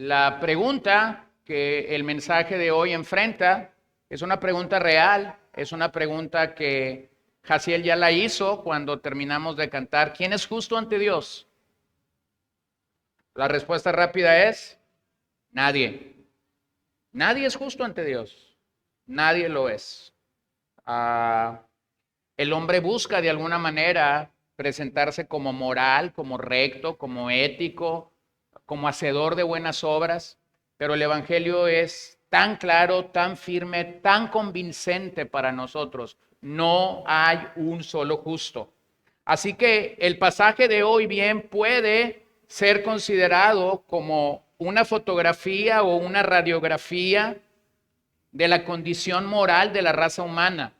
La pregunta que el mensaje de hoy enfrenta es una pregunta real, es una pregunta que Jaciel ya la hizo cuando terminamos de cantar. ¿Quién es justo ante Dios? La respuesta rápida es nadie. Nadie es justo ante Dios. Nadie lo es. El hombre busca de alguna manera presentarse como moral, como recto, como ético, como hacedor de buenas obras, pero el Evangelio es tan claro, tan firme, tan convincente para nosotros. No hay un solo justo. Así que el pasaje de hoy bien puede ser considerado como una fotografía o una radiografía de la condición moral de la raza humana,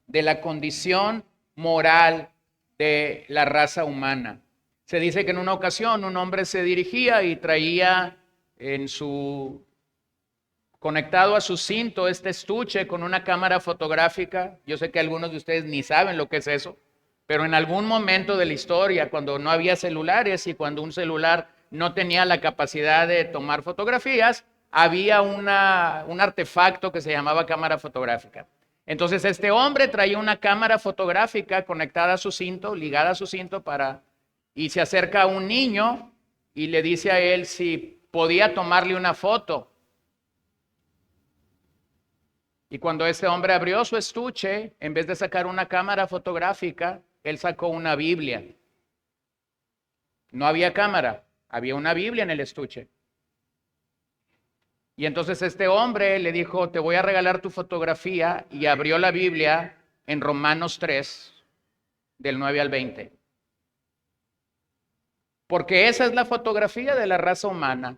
de la condición moral de la raza humana. Se dice que en una ocasión un hombre se dirigía y traía conectado a su cinto este estuche con una cámara fotográfica. Yo sé que algunos de ustedes ni saben lo que es eso, pero en algún momento de la historia, cuando no había celulares y cuando un celular no tenía la capacidad de tomar fotografías, había un artefacto que se llamaba cámara fotográfica. Entonces este hombre traía una cámara fotográfica conectada a su cinto, ligada a su cinto y se acerca a un niño y le dice a él si podía tomarle una foto. Y cuando este hombre abrió su estuche, en vez de sacar una cámara fotográfica, él sacó una Biblia. No había cámara, había una Biblia en el estuche. Y entonces este hombre le dijo, te voy a regalar tu fotografía, y abrió la Biblia en Romanos 3, del 9 al 20. Porque esa es la fotografía de la raza humana.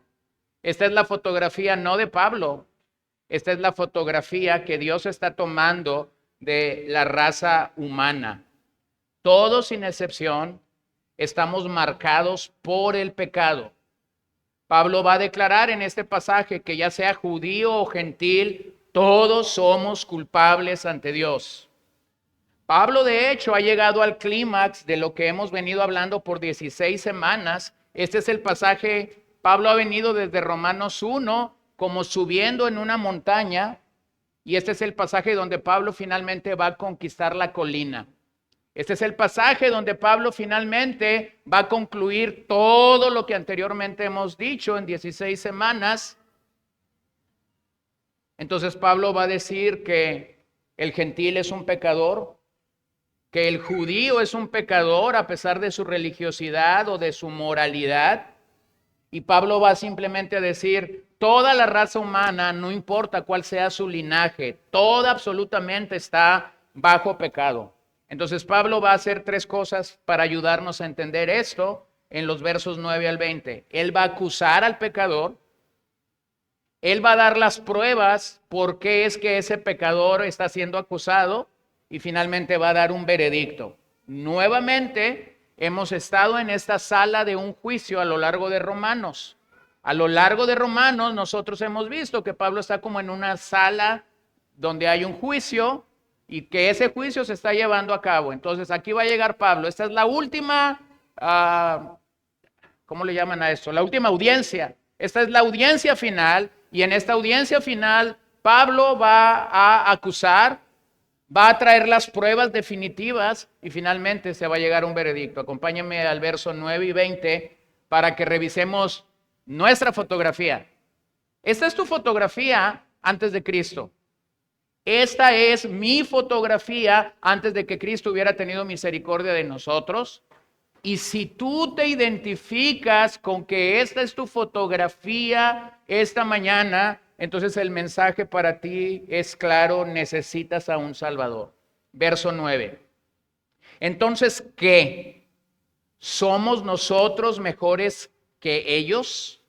Esta es la fotografía no de Pablo, esta es la fotografía que Dios está tomando de la raza humana. Todos sin excepción estamos marcados por el pecado. Pablo va a declarar en este pasaje que ya sea judío o gentil, todos somos culpables ante Dios. Pablo de hecho ha llegado al clímax de lo que hemos venido hablando por 16 semanas. Este es el pasaje, Pablo ha venido desde Romanos 1 como subiendo en una montaña, y este es el pasaje donde Pablo finalmente va a conquistar la colina. Este es el pasaje donde Pablo finalmente va a concluir todo lo que anteriormente hemos dicho en 16 semanas. Entonces Pablo va a decir que el gentil es un pecador, que el judío es un pecador a pesar de su religiosidad o de su moralidad. Y Pablo va simplemente a decir, toda la raza humana, no importa cuál sea su linaje, toda absolutamente está bajo pecado. Entonces Pablo va a hacer tres cosas para ayudarnos a entender esto en los versos 9 al 20. Él va a acusar al pecador, él va a dar las pruebas por qué es que ese pecador está siendo acusado, y finalmente va a dar un veredicto. Nuevamente hemos estado en esta sala de un juicio a lo largo de Romanos. A lo largo de Romanos nosotros hemos visto que Pablo está como en una sala donde hay un juicio y que ese juicio se está llevando a cabo. Entonces aquí va a llegar Pablo. Esta es la última, ¿cómo le llaman a esto? La última audiencia. Esta es la audiencia final, y en esta audiencia final Pablo va a acusar, va a traer las pruebas definitivas y finalmente se va a llegar a un veredicto. Acompáñenme al verso 9 y 20 para que revisemos nuestra fotografía. Esta es tu fotografía antes de Cristo. Esta es mi fotografía antes de que Cristo hubiera tenido misericordia de nosotros. Y si tú te identificas con que esta es tu fotografía esta mañana, entonces el mensaje para ti es claro: necesitas a un Salvador. Verso 9. Entonces, ¿qué? ¿Somos nosotros mejores que ellos?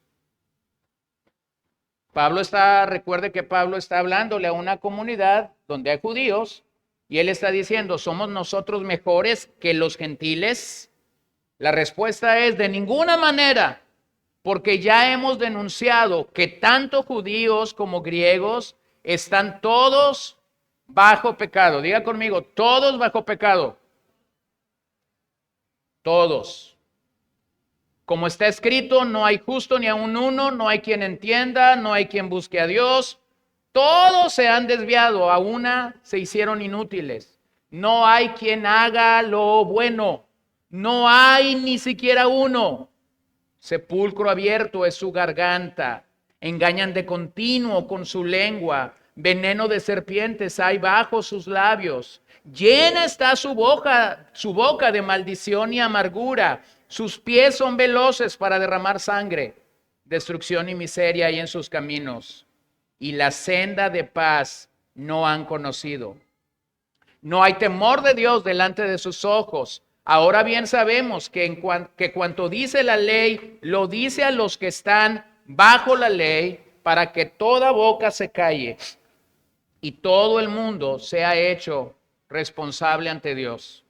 Recuerde que Pablo está hablándole a una comunidad donde hay judíos, y él está diciendo, ¿somos nosotros mejores que los gentiles? La respuesta es de ninguna manera, porque ya hemos denunciado que tanto judíos como griegos están todos bajo pecado. Diga conmigo, todos bajo pecado. Todos. Como está escrito, no hay justo ni aun uno, no hay quien entienda, no hay quien busque a Dios. Todos se han desviado, a una se hicieron inútiles. No hay quien haga lo bueno. No hay ni siquiera uno. Sepulcro abierto es su garganta. Engañan de continuo con su lengua. Veneno de serpientes hay bajo sus labios. Llena está su boca de maldición y amargura. Sus pies son veloces para derramar sangre. Destrucción y miseria hay en sus caminos. Y la senda de paz no han conocido. No hay temor de Dios delante de sus ojos. Ahora bien sabemos que cuanto dice la ley, lo dice a los que están bajo la ley, para que toda boca se calle y todo el mundo sea hecho responsable ante Dios.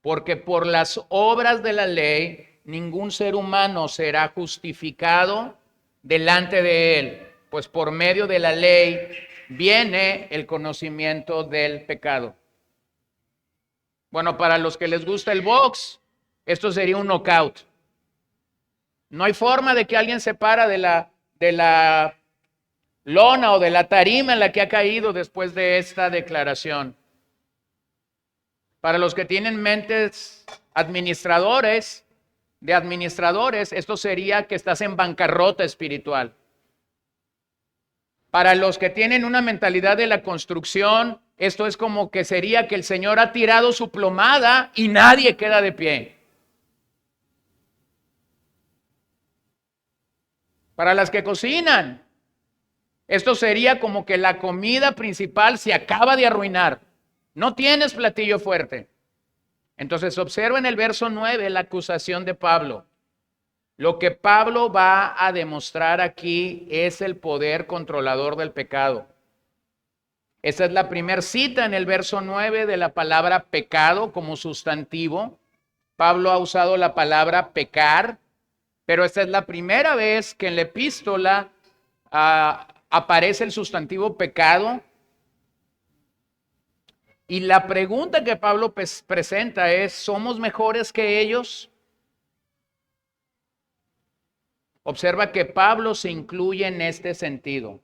Porque por las obras de la ley, ningún ser humano será justificado delante de él, pues por medio de la ley viene el conocimiento del pecado. Bueno, para los que les gusta el box, esto sería un knockout. No hay forma de que alguien se para de la lona o de la tarima en la que ha caído después de esta declaración. Para los que tienen mentes administradores, esto sería que estás en bancarrota espiritual. Para los que tienen una mentalidad de la construcción, esto es como que sería que el Señor ha tirado su plomada y nadie queda de pie. Para las que cocinan, esto sería como que la comida principal se acaba de arruinar. No tienes platillo fuerte. Entonces observa en el verso 9 la acusación de Pablo. Lo que Pablo va a demostrar aquí es el poder controlador del pecado. Esa es la primera cita en el verso 9 de la palabra pecado como sustantivo. Pablo ha usado la palabra pecar, pero esta es la primera vez que en la epístola aparece el sustantivo pecado. Y la pregunta que Pablo presenta es, ¿somos mejores que ellos? Observa que Pablo se incluye en este sentido.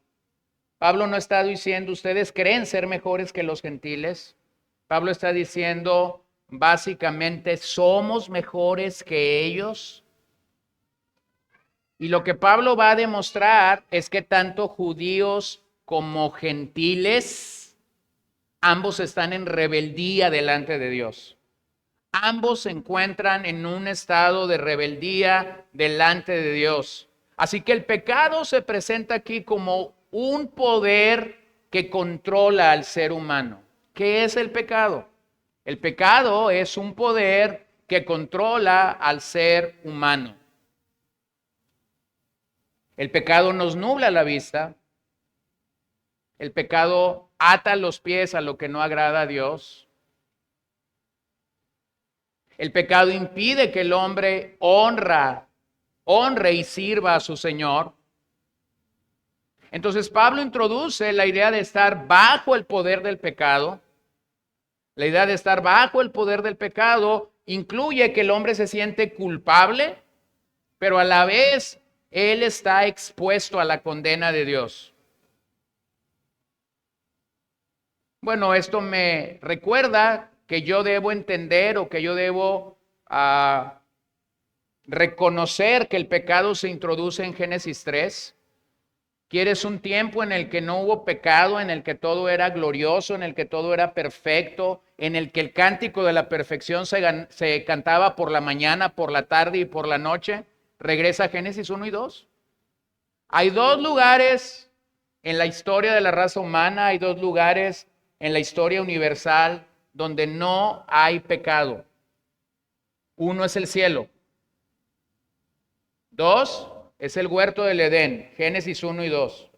Pablo no está diciendo, ¿ustedes creen ser mejores que los gentiles? Pablo está diciendo, básicamente, ¿somos mejores que ellos? Y lo que Pablo va a demostrar es que tanto judíos como gentiles, ambos están en rebeldía delante de Dios. Ambos se encuentran en un estado de rebeldía delante de Dios. Así que el pecado se presenta aquí como un poder que controla al ser humano. ¿Qué es el pecado? El pecado es un poder que controla al ser humano. El pecado nos nubla la vista. El pecado ata los pies a lo que no agrada a Dios. El pecado impide que el hombre honre y sirva a su Señor. Entonces Pablo introduce la idea de estar bajo el poder del pecado. La idea de estar bajo el poder del pecado incluye que el hombre se siente culpable, pero a la vez él está expuesto a la condena de Dios. Bueno, esto me recuerda que yo debo entender o que yo debo reconocer que el pecado se introduce en Génesis 3. ¿Quieres un tiempo en el que no hubo pecado, en el que todo era glorioso, en el que todo era perfecto, en el que el cántico de la perfección se cantaba por la mañana, por la tarde y por la noche? Regresa a Génesis 1 y 2. Hay dos lugares en la historia de la raza humana, hay dos lugares en la historia universal donde no hay pecado. Uno es el cielo. Dos es el huerto del Edén, Génesis 1 y 2.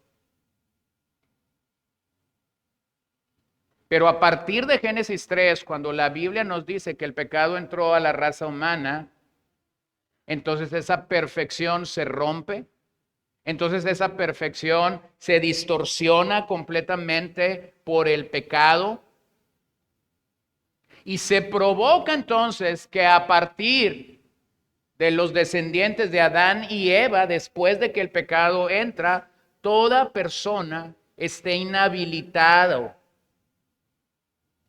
Pero a partir de Génesis 3, cuando la Biblia nos dice que el pecado entró a la raza humana, entonces esa perfección se rompe. Entonces esa perfección se distorsiona completamente por el pecado. Y se provoca entonces que a partir de los descendientes de Adán y Eva, después de que el pecado entra, toda persona esté inhabilitado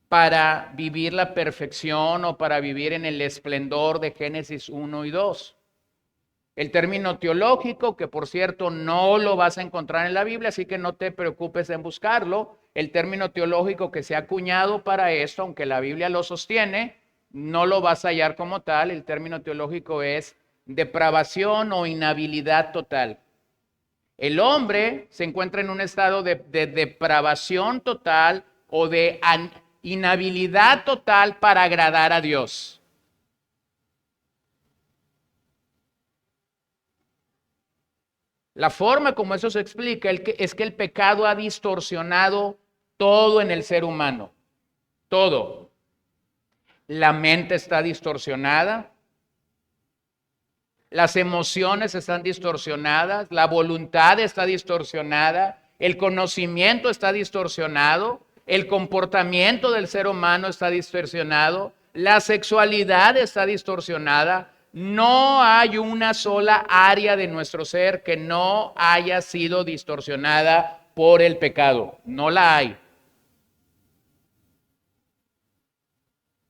para vivir la perfección o para vivir en el esplendor de Génesis 1 y 2. El término teológico, que por cierto no lo vas a encontrar en la Biblia, así que no te preocupes en buscarlo. El término teológico que se ha acuñado para esto, aunque la Biblia lo sostiene, no lo vas a hallar como tal. El término teológico es depravación o inhabilidad total. El hombre se encuentra en un estado de depravación total o de inhabilidad total para agradar a Dios. La forma como eso se explica es que el pecado ha distorsionado todo en el ser humano. Todo. La mente está distorsionada. Las emociones están distorsionadas. La voluntad está distorsionada. El conocimiento está distorsionado. El comportamiento del ser humano está distorsionado. La sexualidad está distorsionada. No hay una sola área de nuestro ser que no haya sido distorsionada por el pecado. No la hay.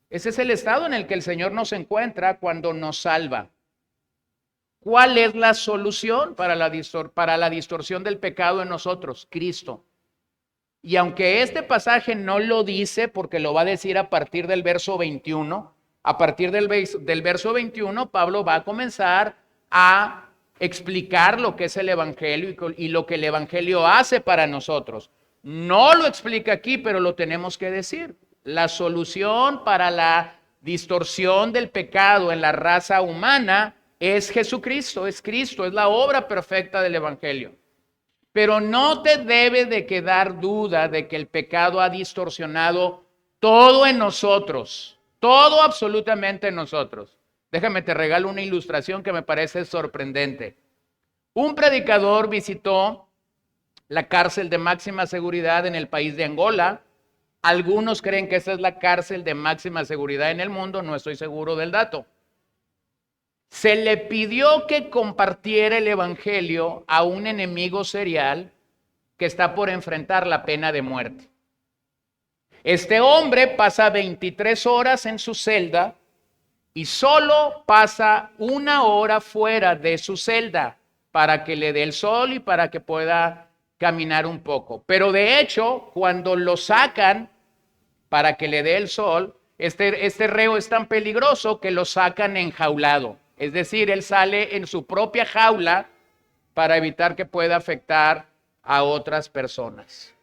Ese es el estado en el que el Señor nos encuentra cuando nos salva. ¿Cuál es la solución para la distorsión del pecado en nosotros? Cristo. Y aunque este pasaje no lo dice, porque lo va a decir a partir del verso 21, a partir del verso 21, Pablo va a comenzar a explicar lo que es el Evangelio y lo que el Evangelio hace para nosotros. No lo explica aquí, pero lo tenemos que decir. La solución para la distorsión del pecado en la raza humana es Jesucristo, es Cristo, es la obra perfecta del Evangelio. Pero no te debe de quedar duda de que el pecado ha distorsionado todo en nosotros, todo absolutamente en nosotros. Déjame te regalo una ilustración que me parece sorprendente. Un predicador visitó la cárcel de máxima seguridad en el país de Angola. Algunos creen que esa es la cárcel de máxima seguridad en el mundo, no estoy seguro del dato. Se le pidió que compartiera el evangelio a un enemigo serial que está por enfrentar la pena de muerte. Este hombre pasa 23 horas en su celda y solo pasa 1 hora fuera de su celda para que le dé el sol y para que pueda caminar un poco. Pero de hecho, cuando lo sacan para que le dé el sol, este reo es tan peligroso que lo sacan enjaulado. Es decir, él sale en su propia jaula para evitar que pueda afectar a otras personas.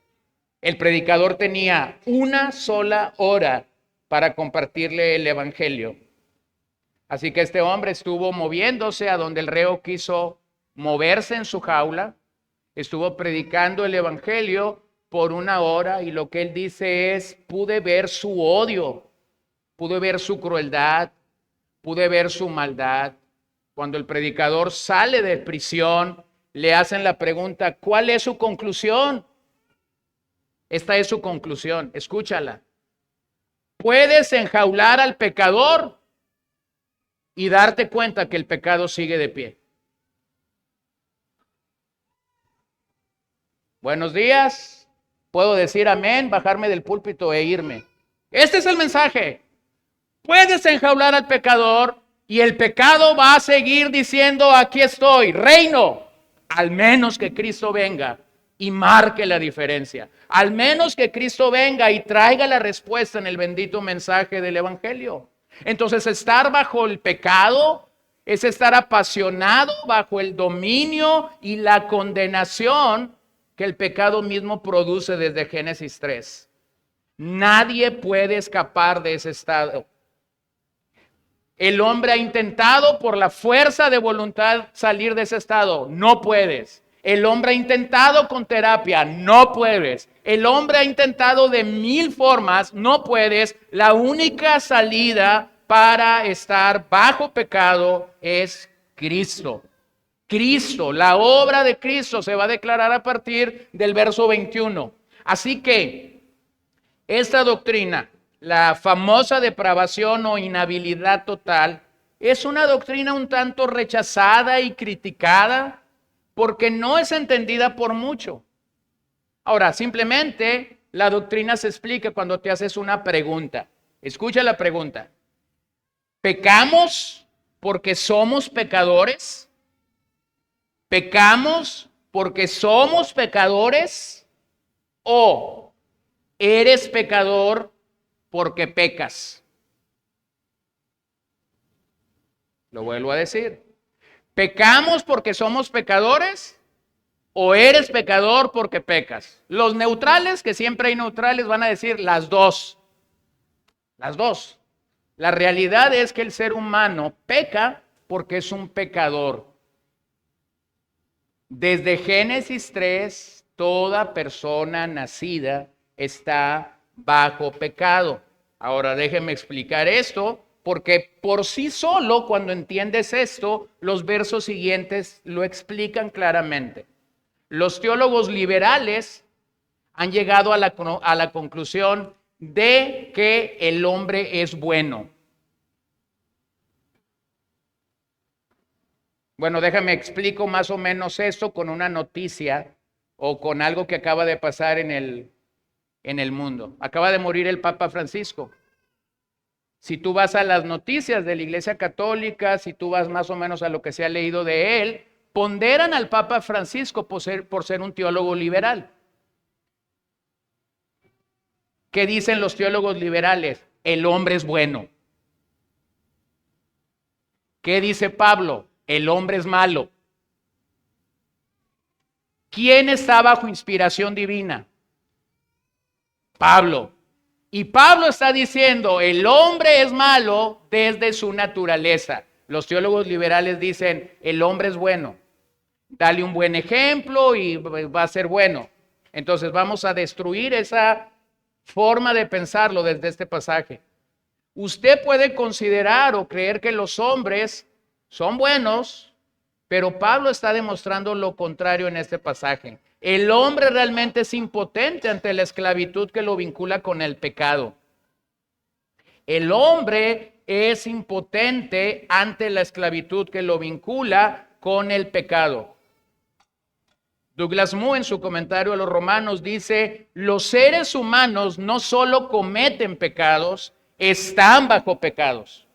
El predicador tenía 1 sola hora para compartirle el evangelio. Así que este hombre estuvo moviéndose a donde el reo quiso moverse en su jaula, estuvo predicando el evangelio por 1 hora y lo que él dice es: pude ver su odio, pude ver su crueldad, pude ver su maldad. Cuando el predicador sale de prisión, le hacen la pregunta: ¿cuál es su conclusión? Esta es su conclusión, escúchala. Puedes enjaular al pecador y darte cuenta que el pecado sigue de pie. Buenos días, puedo decir amén, bajarme del púlpito e irme. Este es el mensaje. Puedes enjaular al pecador y el pecado va a seguir diciendo: aquí estoy, reino, al menos que Cristo venga y marque la diferencia. Al menos que Cristo venga y traiga la respuesta en el bendito mensaje del evangelio. Entonces, estar bajo el pecado es estar apasionado bajo el dominio y la condenación que el pecado mismo produce desde Génesis 3. Nadie puede escapar de ese estado. El hombre ha intentado por la fuerza de voluntad salir de ese estado. No puedes. El hombre ha intentado con terapia. No puedes. El hombre ha intentado de 1000 formas. No puedes. La única salida para estar bajo pecado es Cristo. Cristo, la obra de Cristo se va a declarar a partir del verso 21. Así que esta doctrina, la famosa depravación o inhabilidad total, es una doctrina un tanto rechazada y criticada porque no es entendida por mucho. Ahora, simplemente la doctrina se explica cuando te haces una pregunta. Escucha la pregunta. ¿Pecamos porque somos pecadores? ¿Pecamos porque somos pecadores? ¿O eres pecador porque pecas? Lo vuelvo a decir. ¿Pecamos porque somos pecadores? ¿O eres pecador porque pecas? Los neutrales, que siempre hay neutrales, van a decir las dos. Las dos. La realidad es que el ser humano peca porque es un pecador. Desde Génesis 3, toda persona nacida está bajo pecado. Ahora déjeme explicar esto, porque por sí solo, cuando entiendes esto, los versos siguientes lo explican claramente. Los teólogos liberales han llegado a la conclusión de que el hombre es bueno. Bueno, déjame explico más o menos esto con una noticia o con algo que acaba de pasar en el mundo. Acaba de morir el Papa Francisco. Si tú vas a las noticias de la Iglesia Católica, si tú vas más o menos a lo que se ha leído de él, ponderan al Papa Francisco por ser un teólogo liberal. ¿Qué dicen los teólogos liberales? El hombre es bueno. ¿Qué dice Pablo? El hombre es malo. ¿Quién está bajo inspiración divina? Pablo. Y Pablo está diciendo, el hombre es malo desde su naturaleza. Los teólogos liberales dicen, el hombre es bueno. Dale un buen ejemplo y va a ser bueno. Entonces vamos a destruir esa forma de pensarlo desde este pasaje. Usted puede considerar o creer que los hombres son buenos, pero Pablo está demostrando lo contrario en este pasaje. El hombre realmente es impotente ante la esclavitud que lo vincula con el pecado. El hombre es impotente ante la esclavitud que lo vincula con el pecado. Douglas Moo en su comentario a los Romanos dice, los seres humanos no solo cometen pecados, están bajo pecados.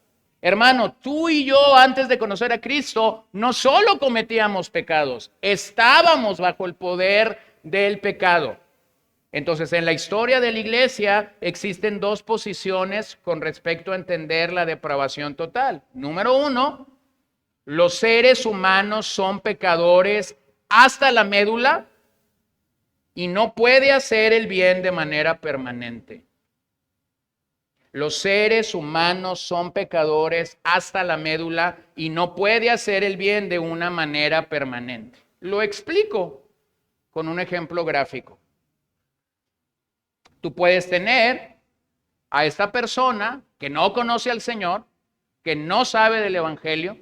Hermano, tú y yo antes de conocer a Cristo no solo cometíamos pecados, estábamos bajo el poder del pecado. Entonces, en la historia de la iglesia existen dos posiciones con respecto a entender la depravación total. Número uno, los seres humanos son pecadores hasta la médula y no puede hacer el bien de manera permanente. Los seres humanos son pecadores hasta la médula y no puede hacer el bien de una manera permanente. Lo explico con un ejemplo gráfico. Tú puedes tener a esta persona que no conoce al Señor, que no sabe del Evangelio,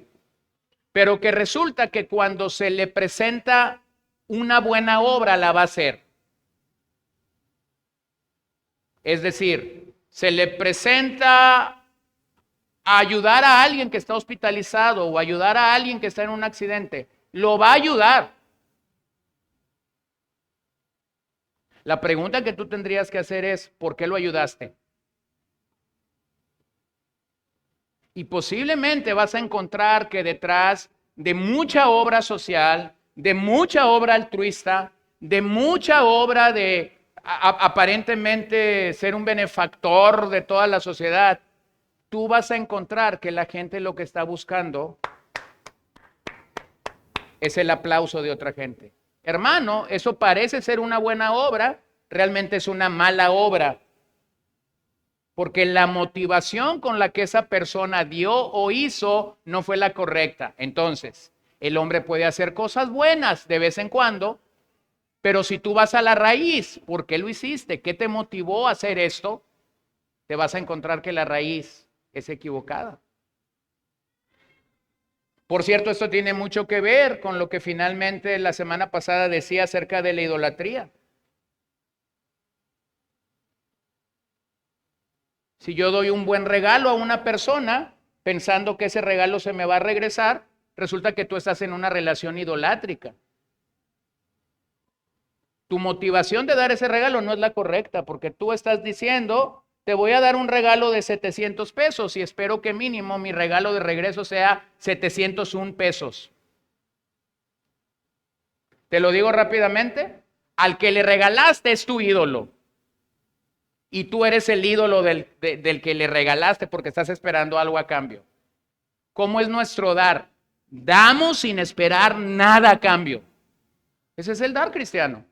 pero que resulta que cuando se le presenta una buena obra la va a hacer. Es decir, se le presenta a ayudar a alguien que está hospitalizado o ayudar a alguien que está en un accidente, lo va a ayudar. La pregunta que tú tendrías que hacer es, ¿por qué lo ayudaste? Y posiblemente vas a encontrar que detrás de mucha obra social, de mucha obra altruista, de mucha obra de aparentemente ser un benefactor de toda la sociedad, tú vas a encontrar que la gente lo que está buscando es el aplauso de otra gente. Hermano, eso parece ser una buena obra, realmente es una mala obra. Porque la motivación con la que esa persona dio o hizo no fue la correcta. Entonces, el hombre puede hacer cosas buenas de vez en cuando, pero si tú vas a la raíz, ¿por qué lo hiciste? ¿Qué te motivó a hacer esto? Te vas a encontrar que la raíz es equivocada. Por cierto, esto tiene mucho que ver con lo que finalmente la semana pasada decía acerca de la idolatría. Si yo doy un buen regalo a una persona, pensando que ese regalo se me va a regresar, resulta que tú estás en una relación idolátrica. Tu motivación de dar ese regalo no es la correcta, porque tú estás diciendo, te voy a dar un regalo de 700 pesos y espero que mínimo mi regalo de regreso sea 701 pesos. Te lo digo rápidamente, al que le regalaste es tu ídolo. Y tú eres el ídolo del que le regalaste porque estás esperando algo a cambio. ¿Cómo es nuestro dar? Damos sin esperar nada a cambio. Ese es el dar cristiano.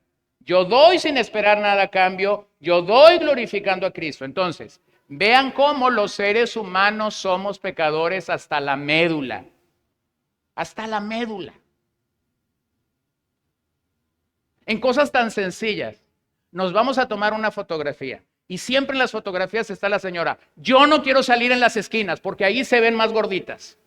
Yo doy sin esperar nada a cambio, yo doy glorificando a Cristo. Entonces, vean cómo los seres humanos somos pecadores hasta la médula. Hasta la médula. En cosas tan sencillas, nos vamos a tomar una fotografía. Y siempre en las fotografías está la señora. Yo no quiero salir en las esquinas porque ahí se ven más gorditas.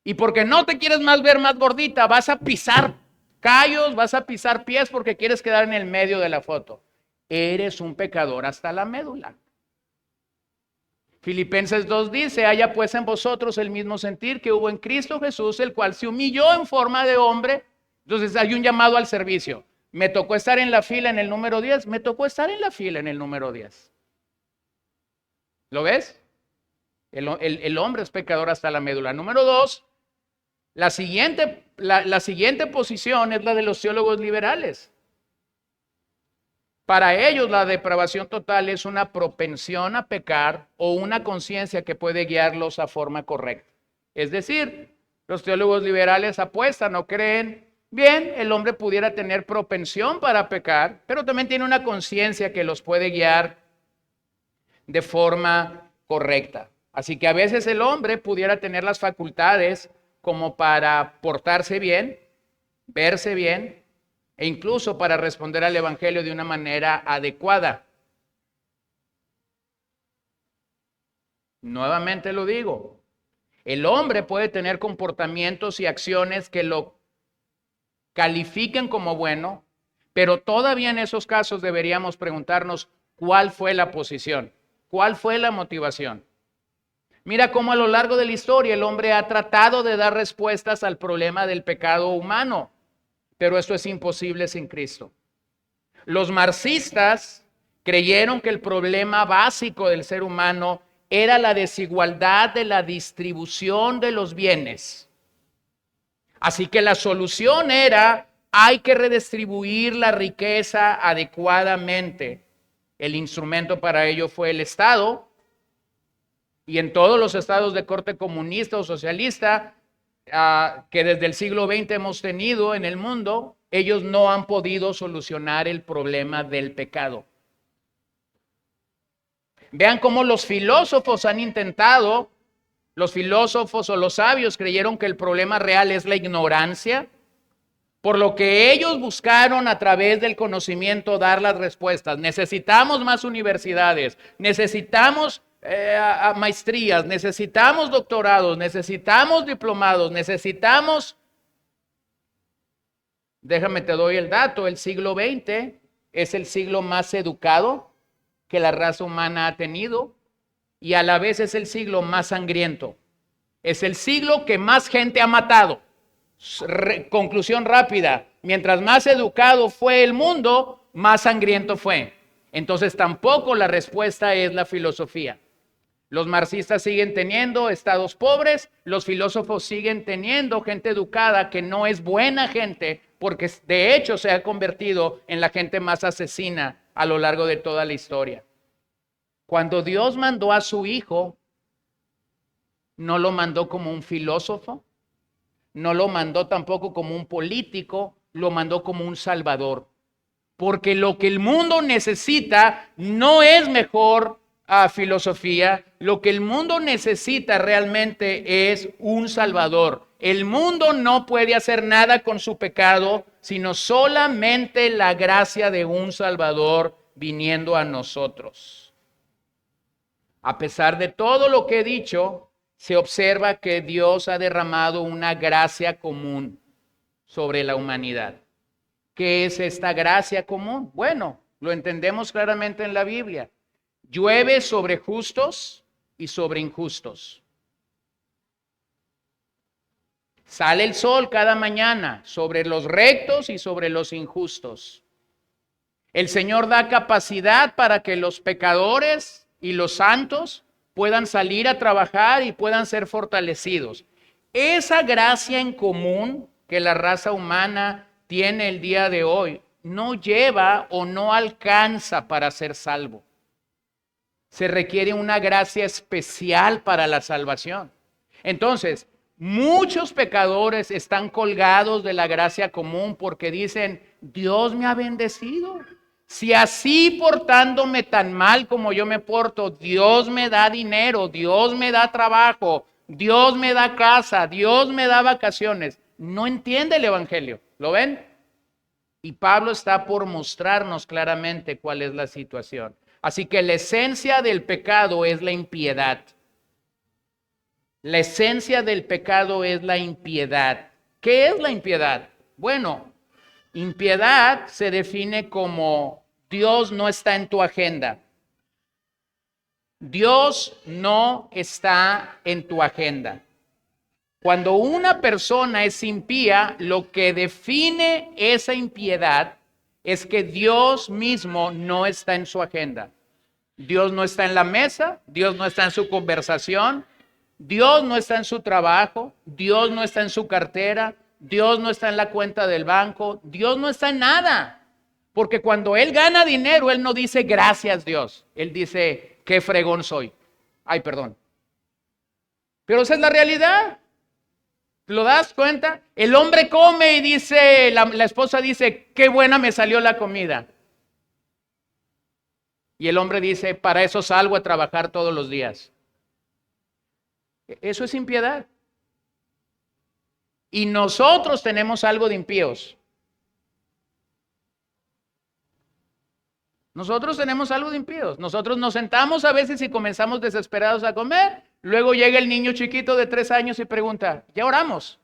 Y porque no te quieres ver más gordita, vas a pisar callos, vas a pisar pies porque quieres quedar en el medio de la foto. Eres un pecador hasta la médula. Filipenses 2 dice, haya pues en vosotros el mismo sentir que hubo en Cristo Jesús, el cual se humilló en forma de hombre. Entonces hay un llamado al servicio. Me tocó estar en la fila en el número 10, me tocó estar en la fila en el número 10. ¿Lo ves? El hombre es pecador hasta la médula. Número 2, la siguiente posición es la de los teólogos liberales. Para ellos la depravación total es una propensión a pecar o una conciencia que puede guiarlos a forma correcta. Es decir, los teólogos liberales apuestan o creen, bien, el hombre pudiera tener propensión para pecar, pero también tiene una conciencia que los puede guiar de forma correcta. Así que a veces el hombre pudiera tener las facultades como para portarse bien, verse bien, e incluso para responder al evangelio de una manera adecuada. Nuevamente lo digo, el hombre puede tener comportamientos y acciones que lo califiquen como bueno, pero todavía en esos casos deberíamos preguntarnos cuál fue la posición, cuál fue la motivación. Mira cómo a lo largo de la historia el hombre ha tratado de dar respuestas al problema del pecado humano, pero esto es imposible sin Cristo. Los marxistas creyeron que el problema básico del ser humano era la desigualdad de la distribución de los bienes. Así que la solución era, hay que redistribuir la riqueza adecuadamente. El instrumento para ello fue el Estado, y en todos los estados de corte comunista o socialista que desde el siglo XX hemos tenido en el mundo, ellos no han podido solucionar el problema del pecado. Vean cómo los filósofos han intentado, los filósofos o los sabios creyeron que el problema real es la ignorancia, por lo que ellos buscaron a través del conocimiento dar las respuestas. Necesitamos más universidades, necesitamos maestrías, necesitamos doctorados, necesitamos diplomados, necesitamos, déjame te doy el dato, el siglo XX es el siglo más educado que la raza humana ha tenido y a la vez es el siglo más sangriento. Es el siglo que más gente ha matado. Conclusión rápida, mientras más educado fue el mundo, más sangriento fue. Entonces tampoco la respuesta es la filosofía. Los marxistas siguen teniendo estados pobres, los filósofos siguen teniendo gente educada que no es buena gente, porque de hecho se ha convertido en la gente más asesina a lo largo de toda la historia. Cuando Dios mandó a su Hijo, no lo mandó como un filósofo, no lo mandó tampoco como un político, lo mandó como un salvador. Porque lo que el mundo necesita no es mejor filosofía, lo que el mundo necesita realmente es un salvador. El mundo no puede hacer nada con su pecado, sino solamente la gracia de un salvador viniendo a nosotros. A pesar de todo lo que he dicho, se observa que Dios ha derramado una gracia común sobre la humanidad. ¿Qué es esta gracia común? Bueno, lo entendemos claramente en la Biblia. Llueve sobre justos y sobre injustos. Sale el sol cada mañana sobre los rectos y sobre los injustos. El Señor da capacidad para que los pecadores y los santos puedan salir a trabajar y puedan ser fortalecidos. Esa gracia en común que la raza humana tiene el día de hoy no lleva o no alcanza para ser salvo. Se requiere una gracia especial para la salvación. Entonces, muchos pecadores están colgados de la gracia común porque dicen, Dios me ha bendecido. Si así portándome tan mal como yo me porto, Dios me da dinero, Dios me da trabajo, Dios me da casa, Dios me da vacaciones. No entiende el evangelio, ¿lo ven? Y Pablo está por mostrarnos claramente cuál es la situación. Así que la esencia del pecado es la impiedad. La esencia del pecado es la impiedad. ¿Qué es la impiedad? Bueno, impiedad se define como Dios no está en tu agenda. Dios no está en tu agenda. Cuando una persona es impía, lo que define esa impiedad es que Dios mismo no está en su agenda. Dios no está en la mesa, Dios no está en su conversación, Dios no está en su trabajo, Dios no está en su cartera, Dios no está en la cuenta del banco, Dios no está en nada. Porque cuando Él gana dinero, Él no dice gracias Dios, Él dice qué fregón soy. Ay, perdón. Pero esa es la realidad. ¿Lo das cuenta? El hombre come y dice, la esposa dice, qué buena me salió la comida. Y el hombre dice, para eso salgo a trabajar todos los días. Eso es impiedad. Y nosotros tenemos algo de impíos. Nosotros tenemos algo de impíos. Nosotros nos sentamos a veces y comenzamos desesperados a comer. Luego llega el niño chiquito de 3 años y pregunta, ¿ya oramos?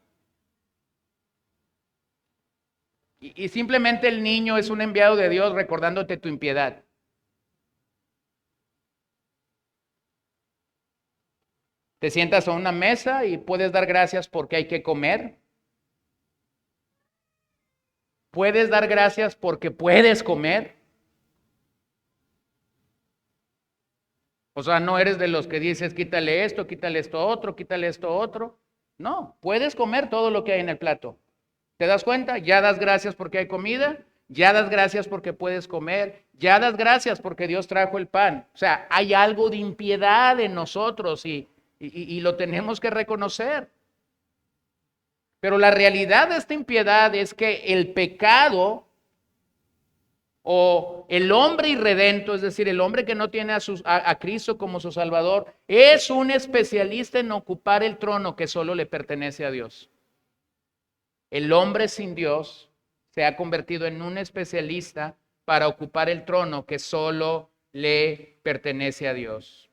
Y simplemente el niño es un enviado de Dios recordándote tu impiedad. Te sientas a una mesa y puedes dar gracias porque hay que comer. Puedes dar gracias porque puedes comer. O sea, no eres de los que dices, quítale esto otro, quítale esto otro. No, puedes comer todo lo que hay en el plato. ¿Te das cuenta? Ya das gracias porque hay comida, ya das gracias porque puedes comer, ya das gracias porque Dios trajo el pan. O sea, hay algo de impiedad en nosotros y lo tenemos que reconocer. Pero la realidad de esta impiedad es que el pecado o el hombre irredento, es decir, el hombre que no tiene a Cristo como su Salvador, es un especialista en ocupar el trono que solo le pertenece a Dios. El hombre sin Dios se ha convertido en un especialista para ocupar el trono que solo le pertenece a Dios.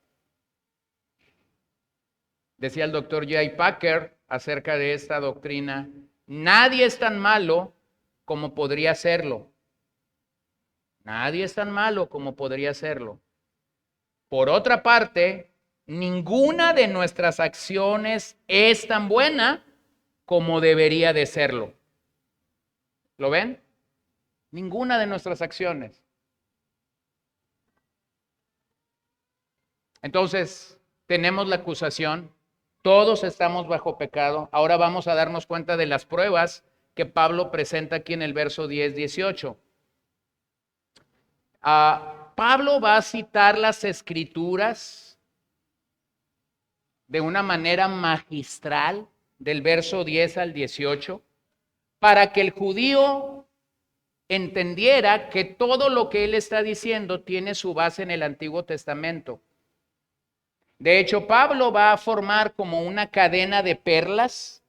Decía el doctor J. Packer acerca de esta doctrina, nadie es tan malo como podría serlo. Nadie es tan malo como podría serlo. Por otra parte, ninguna de nuestras acciones es tan buena como debería de serlo. ¿Lo ven? Ninguna de nuestras acciones. Entonces, tenemos la acusación. Todos estamos bajo pecado. Ahora vamos a darnos cuenta de las pruebas que Pablo presenta aquí en el verso 10-18. Pablo va a citar las escrituras de una manera magistral del verso 10 al 18 para que el judío entendiera que todo lo que él está diciendo tiene su base en el Antiguo Testamento. De hecho, Pablo va a formar como una cadena de perlas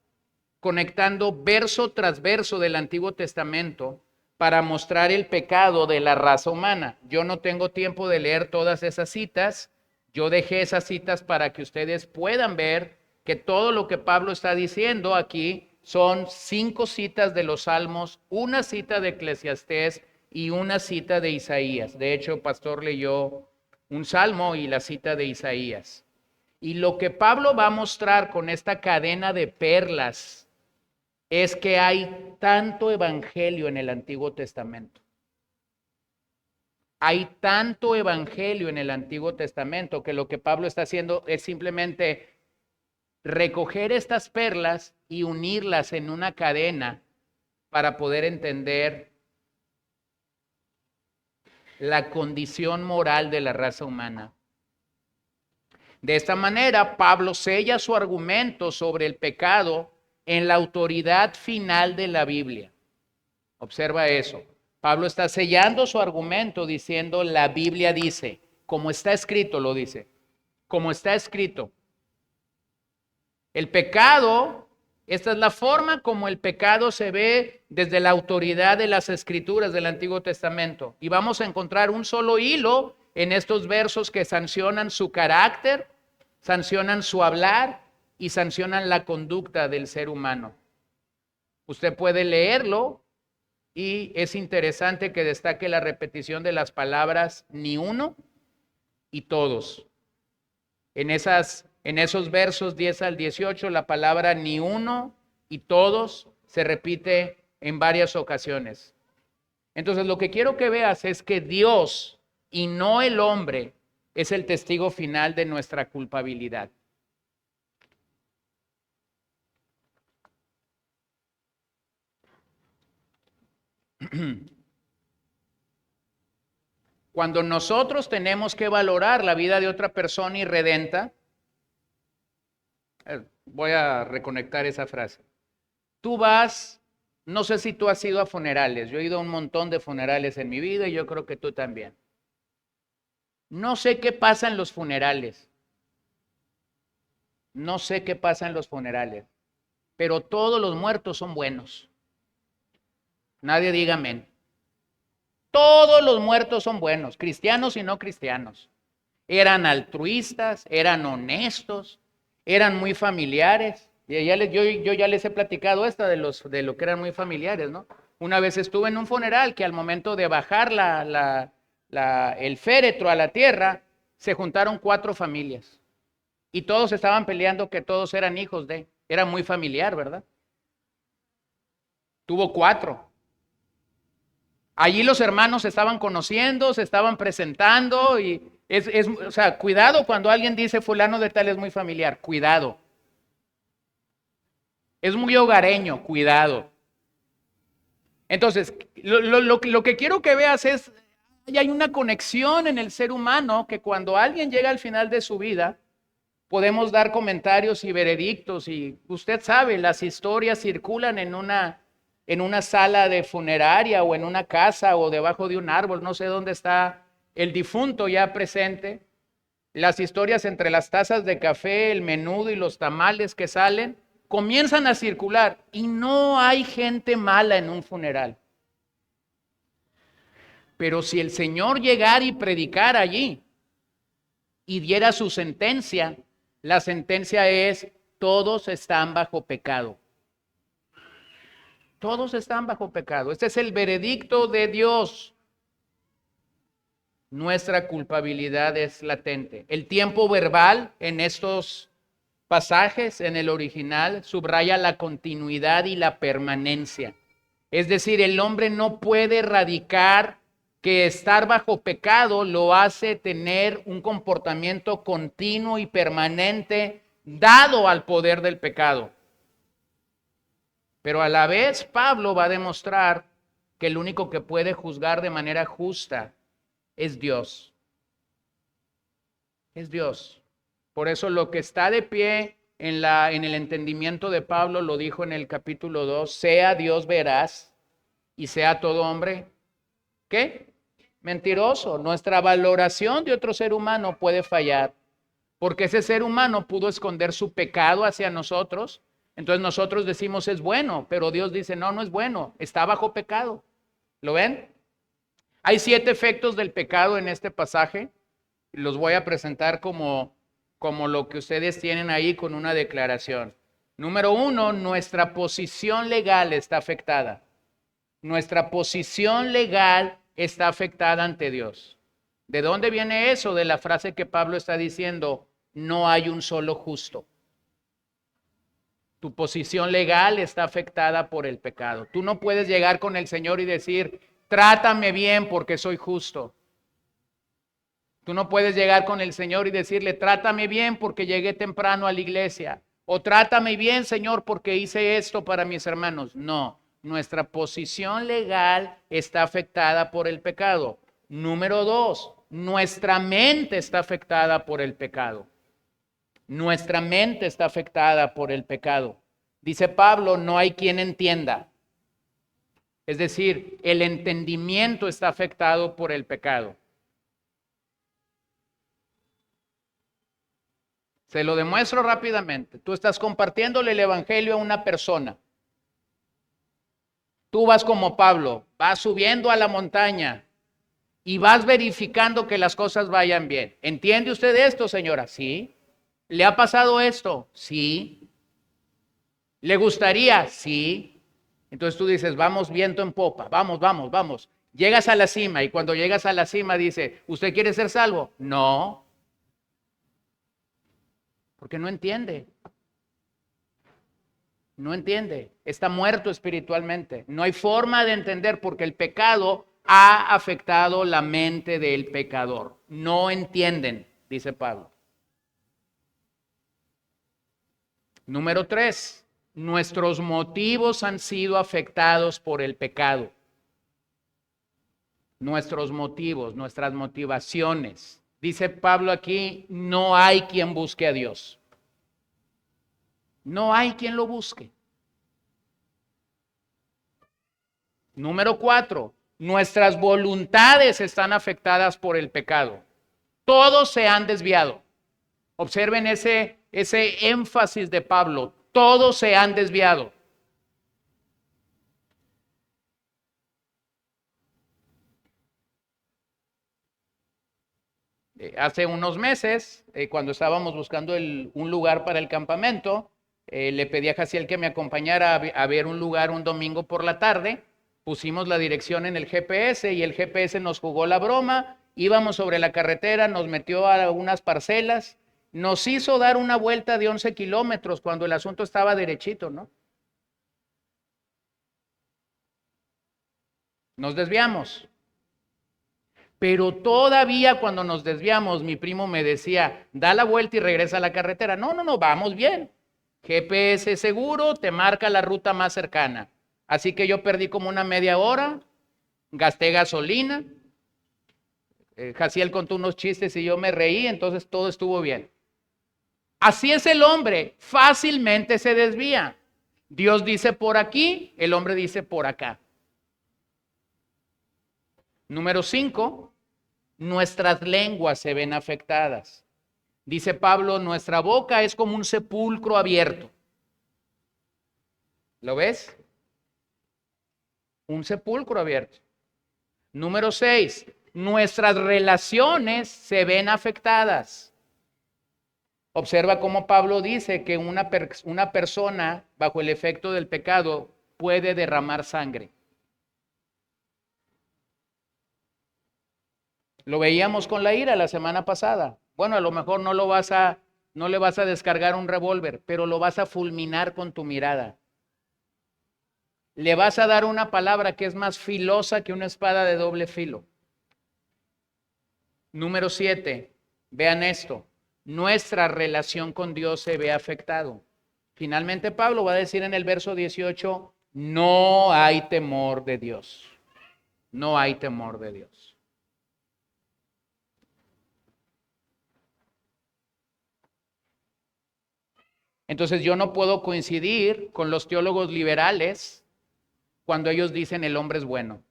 conectando verso tras verso del Antiguo Testamento para mostrar el pecado de la raza humana. Yo no tengo tiempo de leer todas esas citas. Yo dejé esas citas para que ustedes puedan ver que todo lo que Pablo está diciendo aquí son 5 citas de los Salmos, una cita de Eclesiastés y una cita de Isaías. De hecho, el pastor leyó un salmo y la cita de Isaías. Y lo que Pablo va a mostrar con esta cadena de perlas es que hay tanto evangelio en el Antiguo Testamento. Hay tanto evangelio en el Antiguo Testamento que lo que Pablo está haciendo es simplemente recoger estas perlas y unirlas en una cadena para poder entender la condición moral de la raza humana. De esta manera, Pablo sella su argumento sobre el pecado en la autoridad final de la Biblia. Observa eso. Pablo está sellando su argumento diciendo, la Biblia dice, como está escrito, lo dice, como está escrito. El pecado, esta es la forma como el pecado se ve desde la autoridad de las Escrituras del Antiguo Testamento. Y vamos a encontrar un solo hilo en estos versos que sancionan su carácter, sancionan su hablar y sancionan la conducta del ser humano. Usted puede leerlo y es interesante que destaque la repetición de las palabras ni uno y todos. En esos versos 10 al 18, la palabra ni uno y todos se repite en varias ocasiones. Entonces, lo que quiero que veas es que Dios y no el hombre es el testigo final de nuestra culpabilidad. Cuando nosotros tenemos que valorar la vida de otra persona irredenta, voy a reconectar esa frase. Tú vas, no sé si tú has ido a funerales, yo he ido a un montón de funerales en mi vida y yo creo que tú también. No sé qué pasa en los funerales. No sé qué pasa en los funerales, pero todos los muertos son buenos. Nadie diga amén. Todos los muertos son buenos, cristianos y no cristianos. Eran altruistas, eran honestos, eran muy familiares. Y yo ya les he platicado esta de lo que eran muy familiares, ¿no? Una vez estuve en un funeral que al momento de bajar el féretro a la tierra, se juntaron 4 familias. Y todos estaban peleando que todos eran hijos de. Era muy familiar, ¿verdad? Tuvo 4. Allí los hermanos se estaban conociendo, se estaban presentando y o sea, cuidado cuando alguien dice fulano de tal es muy familiar, cuidado. Es muy hogareño, cuidado. Entonces, lo que quiero que veas es, hay una conexión en el ser humano que cuando alguien llega al final de su vida, podemos dar comentarios y veredictos y usted sabe, las historias circulan en una sala de funeraria o en una casa o debajo de un árbol, no sé dónde está el difunto ya presente. Las historias entre las tazas de café, el menudo y los tamales que salen, comienzan a circular y no hay gente mala en un funeral. Pero si el Señor llegara y predicara allí y diera su sentencia, la sentencia es, todos están bajo pecado. Todos están bajo pecado. Este es el veredicto de Dios. Nuestra culpabilidad es latente. El tiempo verbal en estos pasajes, en el original, subraya la continuidad y la permanencia. Es decir, el hombre no puede erradicar que estar bajo pecado lo hace tener un comportamiento continuo y permanente dado al poder del pecado. Pero a la vez Pablo va a demostrar que el único que puede juzgar de manera justa es Dios. Es Dios. Por eso lo que está de pie en el entendimiento de Pablo lo dijo en el capítulo 2, sea Dios veraz y sea todo hombre, ¿qué? Mentiroso. Nuestra valoración de otro ser humano puede fallar, porque ese ser humano pudo esconder su pecado hacia nosotros. Entonces nosotros decimos es bueno, pero Dios dice no, no es bueno, está bajo pecado. ¿Lo ven? Hay 7 efectos del pecado en este pasaje. Los voy a presentar como lo que ustedes tienen ahí con una declaración. Número 1, nuestra posición legal está afectada. Nuestra posición legal está afectada ante Dios. ¿De dónde viene eso? De la frase que Pablo está diciendo, no hay un solo justo. Tu posición legal está afectada por el pecado. Tú no puedes llegar con el Señor y decir, trátame bien porque soy justo. Tú no puedes llegar con el Señor y decirle, trátame bien porque llegué temprano a la iglesia. O trátame bien, Señor, porque hice esto para mis hermanos. No, nuestra posición legal está afectada por el pecado. Número 2, nuestra mente está afectada por el pecado. Nuestra mente está afectada por el pecado. Dice Pablo, no hay quien entienda. Es decir, el entendimiento está afectado por el pecado. Se lo demuestro rápidamente. Tú estás compartiéndole el evangelio a una persona. Tú vas como Pablo, vas subiendo a la montaña y vas verificando que las cosas vayan bien. ¿Entiende usted esto, señora? Sí. ¿Le ha pasado esto? Sí. ¿Le gustaría? Sí. Entonces tú dices, vamos viento en popa, vamos, vamos, vamos. Llegas a la cima y cuando llegas a la cima dice, ¿usted quiere ser salvo? No. Porque no entiende. No entiende. Está muerto espiritualmente. No hay forma de entender porque el pecado ha afectado la mente del pecador. No entienden, dice Pablo. Número 3, nuestros motivos han sido afectados por el pecado. Nuestros motivos, nuestras motivaciones. Dice Pablo aquí, no hay quien busque a Dios. No hay quien lo busque. Número 4, nuestras voluntades están afectadas por el pecado. Todos se han desviado. Observen ese énfasis de Pablo. Todos se han desviado. Hace unos meses, cuando estábamos buscando un lugar para el campamento, le pedí a Jaciel que me acompañara a ver un lugar un domingo por la tarde. Pusimos la dirección en el GPS y el GPS nos jugó la broma. Íbamos sobre la carretera, nos metió a unas parcelas, nos hizo dar una vuelta de 11 kilómetros cuando el asunto estaba derechito, ¿no? Nos desviamos. Pero todavía cuando nos desviamos, mi primo me decía, da la vuelta y regresa a la carretera. No, vamos bien. GPS seguro, te marca la ruta más cercana. Así que yo perdí como una media hora, gasté gasolina. Jaciel contó unos chistes y yo me reí, entonces todo estuvo bien. Así es el hombre, fácilmente se desvía. Dios dice por aquí, el hombre dice por acá. Número 5, nuestras lenguas se ven afectadas. Dice Pablo, nuestra boca es como un sepulcro abierto. ¿Lo ves? Un sepulcro abierto. Número 6, nuestras relaciones se ven afectadas. Observa cómo Pablo dice que una persona bajo el efecto del pecado puede derramar sangre. Lo veíamos con la ira la semana pasada. Bueno, a lo mejor no le vas a descargar un revólver, pero lo vas a fulminar con tu mirada. Le vas a dar una palabra que es más filosa que una espada de doble filo. Número 7, vean esto. Nuestra relación con Dios se ve afectado. Finalmente Pablo va a decir en el verso 18, no hay temor de Dios. No hay temor de Dios. Entonces yo no puedo coincidir con los teólogos liberales cuando ellos dicen el hombre es bueno.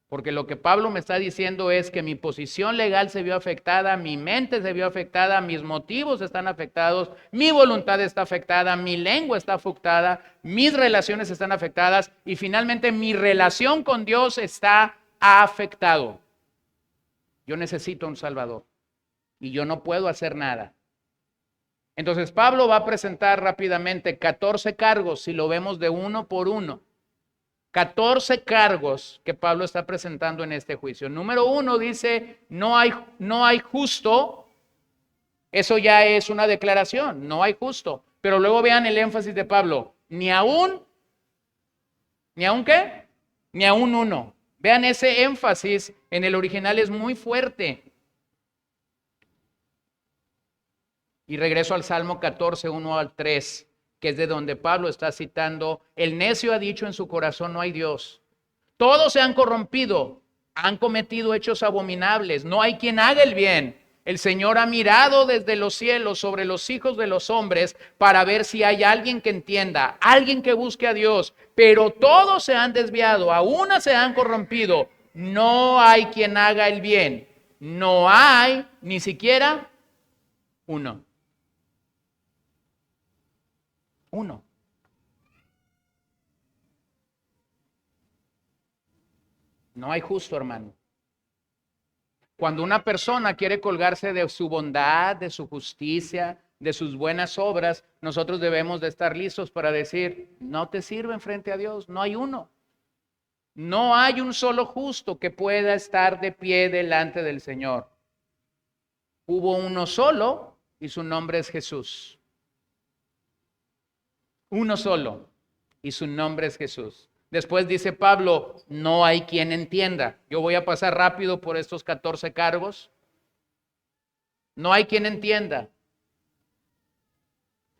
Porque lo que Pablo me está diciendo es que mi posición legal se vio afectada, mi mente se vio afectada, mis motivos están afectados, mi voluntad está afectada, mi lengua está afectada, mis relaciones están afectadas y finalmente mi relación con Dios está afectado. Yo necesito un Salvador y yo no puedo hacer nada. Entonces Pablo va a presentar rápidamente 14 cargos, si lo vemos de uno por uno. 14 cargos que Pablo está presentando en este juicio. Número 1 dice, no hay justo. Eso ya es una declaración, no hay justo. Pero luego vean el énfasis de Pablo, ni aún qué, ni aún uno. Vean ese énfasis en el original es muy fuerte. Y regreso al Salmo 14, 1 al 3, que es de donde Pablo está citando, el necio ha dicho en su corazón no hay Dios. Todos se han corrompido, han cometido hechos abominables, no hay quien haga el bien. El Señor ha mirado desde los cielos sobre los hijos de los hombres para ver si hay alguien que entienda, alguien que busque a Dios, pero todos se han desviado, a una se han corrompido. No hay quien haga el bien, no hay ni siquiera uno. Uno. No hay justo, hermano. Cuando una persona quiere colgarse de su bondad, de su justicia, de sus buenas obras, nosotros debemos de estar listos para decir, no te sirven frente a Dios, no hay uno. No hay un solo justo que pueda estar de pie delante del Señor. Hubo uno solo y su nombre es Jesús. Uno solo y su nombre es Jesús. Después dice Pablo, no hay quien entienda. Yo voy a pasar rápido por estos 14 cargos. No hay quien entienda.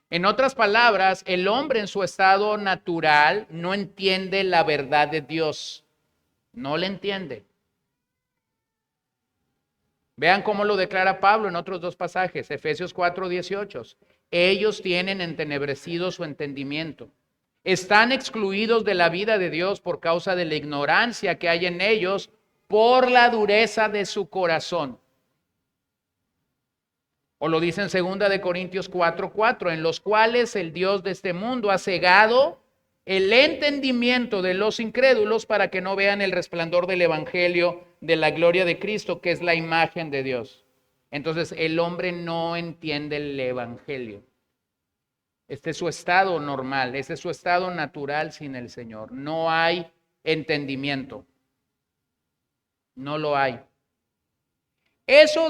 En otras palabras, el hombre en su estado natural no entiende la verdad de Dios. No le entiende. Vean cómo lo declara Pablo en otros dos pasajes, Efesios 4:18. Ellos tienen entenebrecido su entendimiento. Están excluidos de la vida de Dios por causa de la ignorancia que hay en ellos por la dureza de su corazón. O lo dice en 2 Corintios 4:4, en los cuales el Dios de este mundo ha cegado el entendimiento de los incrédulos para que no vean el resplandor del evangelio de la gloria de Cristo, que es la imagen de Dios. Entonces el hombre no entiende el evangelio. Este es su estado normal, este es su estado natural sin el Señor. No hay entendimiento. No lo hay. Eso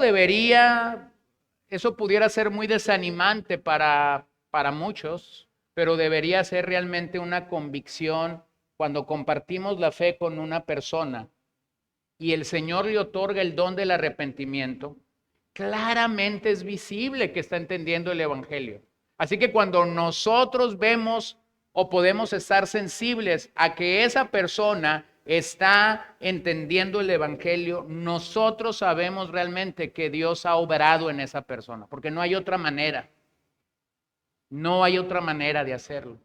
pudiera ser muy desanimante para muchos, pero debería ser realmente una convicción cuando compartimos la fe con una persona y el Señor le otorga el don del arrepentimiento. Claramente es visible que está entendiendo el evangelio. Así que cuando nosotros vemos o podemos estar sensibles a que esa persona está entendiendo el evangelio, nosotros sabemos realmente que Dios ha obrado en esa persona, porque no hay otra manera. No hay otra manera de hacerlo.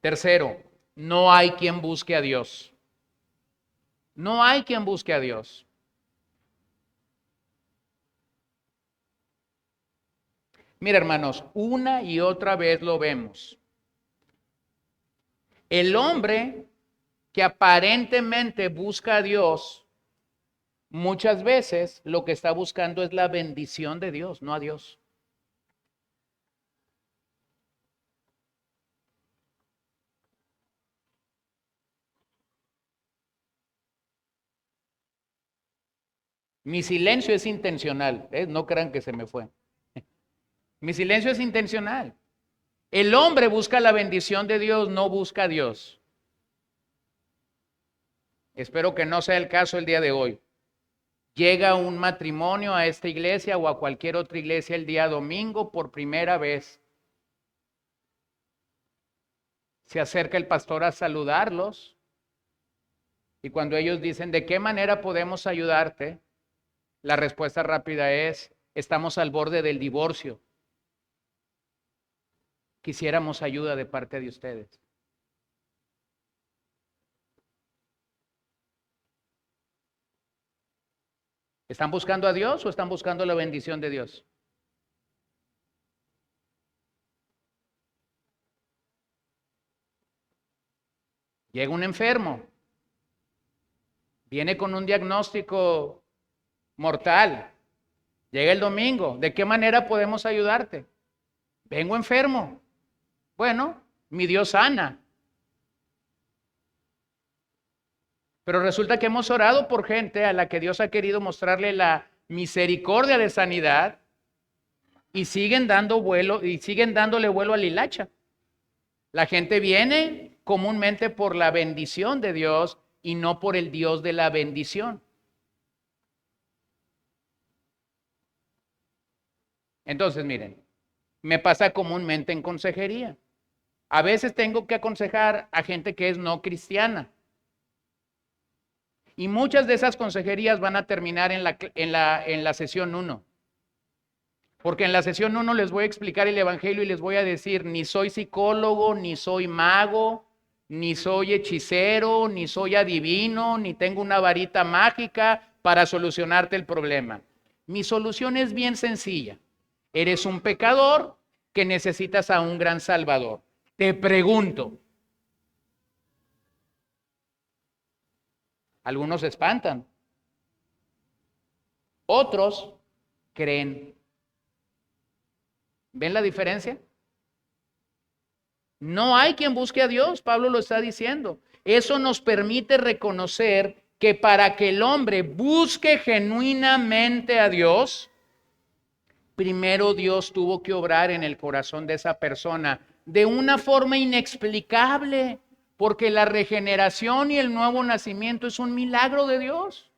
Tercero, no hay quien busque a Dios. No hay quien busque a Dios. Mira, hermanos, una y otra vez lo vemos. El hombre que aparentemente busca a Dios, muchas veces lo que está buscando es la bendición de Dios, no a Dios. Mi silencio es intencional, no crean que se me fue. Mi silencio es intencional. El hombre busca la bendición de Dios, no busca a Dios. Espero que no sea el caso el día de hoy. Llega un matrimonio a esta iglesia o a cualquier otra iglesia el día domingo por primera vez. Se acerca el pastor a saludarlos y cuando ellos dicen, ¿de qué manera podemos ayudarte? La respuesta rápida es, estamos al borde del divorcio. Quisiéramos ayuda de parte de ustedes. ¿Están buscando a Dios o están buscando la bendición de Dios? Llega un enfermo, viene con un diagnóstico mortal, llega el domingo, ¿de qué manera podemos ayudarte? Vengo enfermo. Bueno, mi Dios sana. Pero resulta que hemos orado por gente a la que Dios ha querido mostrarle la misericordia de sanidad y siguen dando vuelo y siguen dándole vuelo a la hilacha. La gente viene comúnmente por la bendición de Dios y no por el Dios de la bendición. Entonces, miren, me pasa comúnmente en consejería. A veces tengo que aconsejar a gente que es no cristiana. Y muchas de esas consejerías van a terminar en la sesión 1. Porque en la sesión 1 les voy a explicar el evangelio y les voy a decir, ni soy psicólogo, ni soy mago, ni soy hechicero, ni soy adivino, ni tengo una varita mágica para solucionarte el problema. Mi solución es bien sencilla. Eres un pecador que necesitas a un gran salvador. Te pregunto. Algunos se espantan. Otros creen. ¿Ven la diferencia? No hay quien busque a Dios, Pablo lo está diciendo. Eso nos permite reconocer que para que el hombre busque genuinamente a Dios, primero Dios tuvo que obrar en el corazón de esa persona de una forma inexplicable, porque la regeneración y el nuevo nacimiento es un milagro de Dios.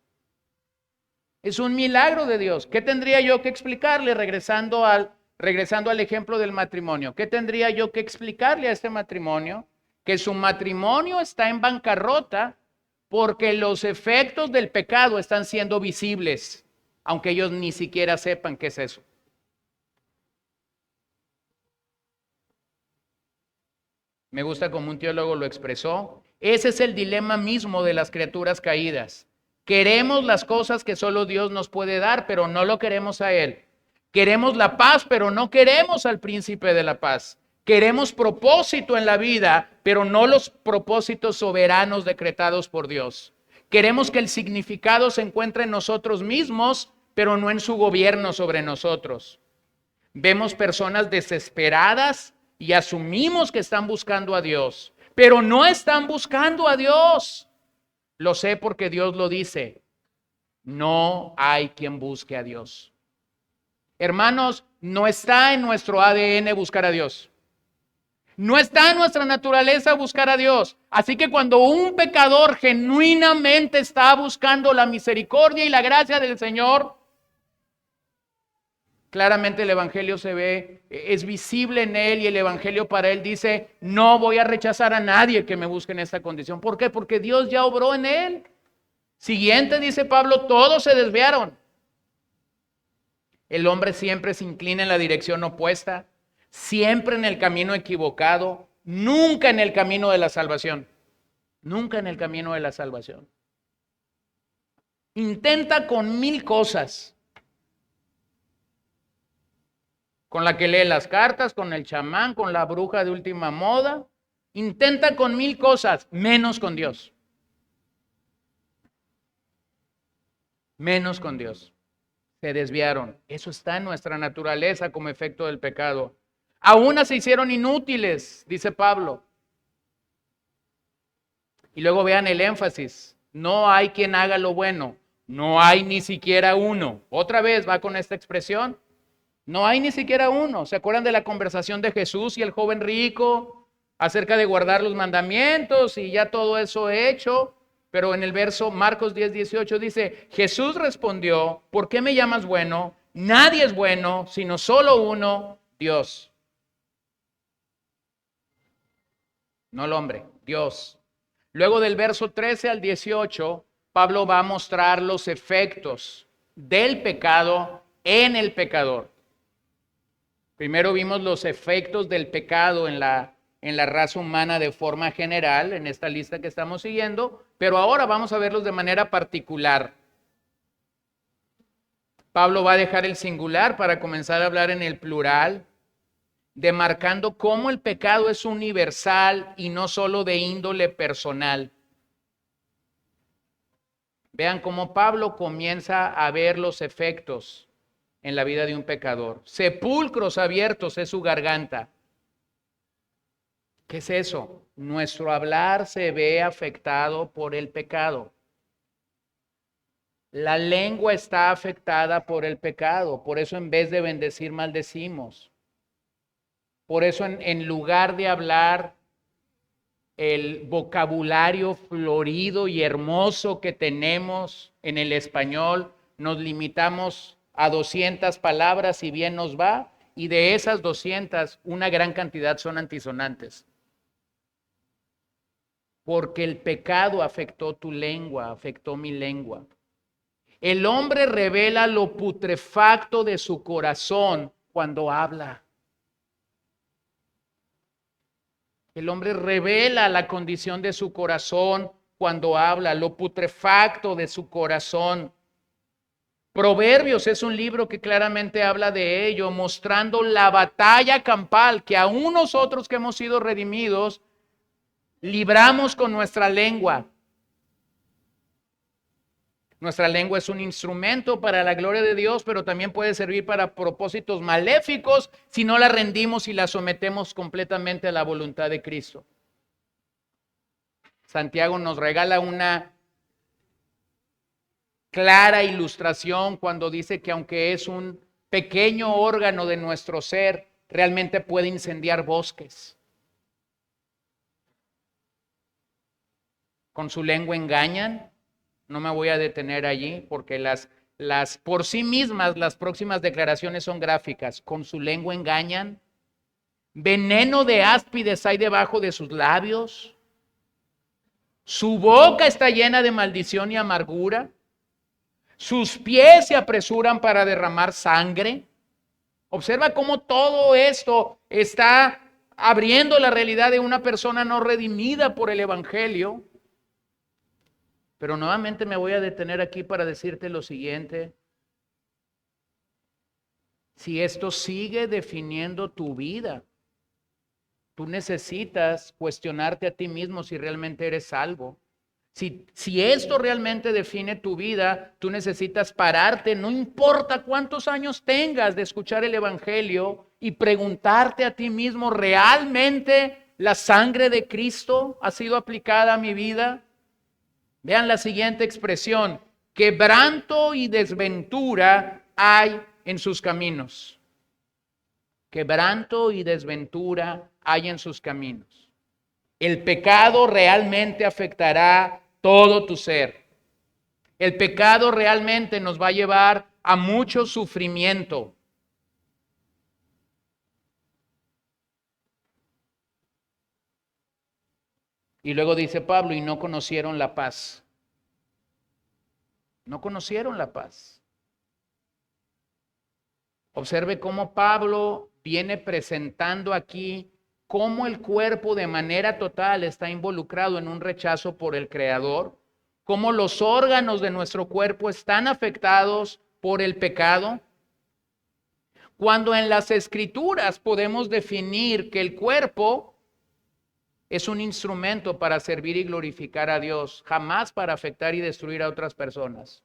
Es un milagro de Dios. ¿Qué tendría yo que explicarle regresando al ejemplo del matrimonio? ¿Qué tendría yo que explicarle a este matrimonio? Que su matrimonio está en bancarrota porque los efectos del pecado están siendo visibles, aunque ellos ni siquiera sepan qué es eso. Me gusta como un teólogo lo expresó. Ese es el dilema mismo de las criaturas caídas. Queremos las cosas que solo Dios nos puede dar, pero no lo queremos a Él. Queremos la paz, pero no queremos al príncipe de la paz. Queremos propósito en la vida, pero no los propósitos soberanos decretados por Dios. Queremos que el significado se encuentre en nosotros mismos, pero no en su gobierno sobre nosotros. Vemos personas desesperadas y asumimos que están buscando a Dios, pero no están buscando a Dios. Lo sé porque Dios lo dice. No hay quien busque a Dios. Hermanos, no está en nuestro ADN buscar a Dios. No está en nuestra naturaleza buscar a Dios. Así que cuando un pecador genuinamente está buscando la misericordia y la gracia del Señor, claramente el evangelio se ve, es visible en él y el evangelio para él dice, no voy a rechazar a nadie que me busque en esta condición. ¿Por qué? Porque Dios ya obró en él. Siguiente, dice Pablo, todos se desviaron. El hombre siempre se inclina en la dirección opuesta, siempre en el camino equivocado, nunca en el camino de la salvación. Nunca en el camino de la salvación. Intenta con 1000 cosas. Con la que lee las cartas, con el chamán, con la bruja de última moda. Intenta con 1000 cosas, menos con Dios. Menos con Dios. Se desviaron. Eso está en nuestra naturaleza como efecto del pecado. Aún se hicieron inútiles, dice Pablo. Y luego vean el énfasis. No hay quien haga lo bueno. No hay ni siquiera uno. Otra vez va con esta expresión. No hay ni siquiera uno. ¿Se acuerdan de la conversación de Jesús y el joven rico acerca de guardar los mandamientos y ya todo eso hecho? Pero en el verso Marcos 10:18 dice, Jesús respondió, ¿por qué me llamas bueno? Nadie es bueno, sino solo uno, Dios. No el hombre, Dios. Luego del verso 13 al 18, Pablo va a mostrar los efectos del pecado en el pecador. Primero vimos los efectos del pecado en la raza humana de forma general, en esta lista que estamos siguiendo, pero ahora vamos a verlos de manera particular. Pablo va a dejar el singular para comenzar a hablar en el plural, demarcando cómo el pecado es universal y no solo de índole personal. Vean cómo Pablo comienza a ver los efectos en la vida de un pecador. Sepulcros abiertos es su garganta. ¿Qué es eso? Nuestro hablar se ve afectado por el pecado. La lengua está afectada por el pecado. Por eso en vez de bendecir, maldecimos. Por eso en lugar de hablar el vocabulario florido y hermoso que tenemos en el español, nos limitamos a 200 palabras si bien nos va, y de esas 200, una gran cantidad son antisonantes. Porque el pecado afectó tu lengua, afectó mi lengua. El hombre revela lo putrefacto de su corazón cuando habla. El hombre revela la condición de su corazón cuando habla, lo putrefacto de su corazón. Proverbios es un libro que claramente habla de ello, mostrando la batalla campal que aún nosotros que hemos sido redimidos, libramos con nuestra lengua. Nuestra lengua es un instrumento para la gloria de Dios, pero también puede servir para propósitos maléficos si no la rendimos y la sometemos completamente a la voluntad de Cristo. Santiago nos regala una clara ilustración cuando dice que aunque es un pequeño órgano de nuestro ser, realmente puede incendiar bosques. Con su lengua engañan. No me voy a detener allí porque las por sí mismas las próximas declaraciones son gráficas. Con su lengua engañan. Veneno de áspides hay debajo de sus labios. Su boca está llena de maldición y amargura. Sus pies se apresuran para derramar sangre. Observa cómo todo esto está abriendo la realidad de una persona no redimida por el Evangelio. Pero nuevamente me voy a detener aquí para decirte lo siguiente. Si esto sigue definiendo tu vida, tú necesitas cuestionarte a ti mismo si realmente eres salvo. Si esto realmente define tu vida, tú necesitas pararte, no importa cuántos años tengas de escuchar el Evangelio, y preguntarte a ti mismo, ¿realmente la sangre de Cristo ha sido aplicada a mi vida? Vean la siguiente expresión: quebranto y desventura hay en sus caminos. Quebranto y desventura hay en sus caminos. El pecado realmente afectará todo tu ser. El pecado realmente nos va a llevar a mucho sufrimiento. Y luego dice Pablo, y no conocieron la paz. No conocieron la paz. Observe cómo Pablo viene presentando aquí cómo el cuerpo de manera total está involucrado en un rechazo por el Creador, cómo los órganos de nuestro cuerpo están afectados por el pecado. Cuando en las Escrituras podemos definir que el cuerpo es un instrumento para servir y glorificar a Dios, jamás para afectar y destruir a otras personas.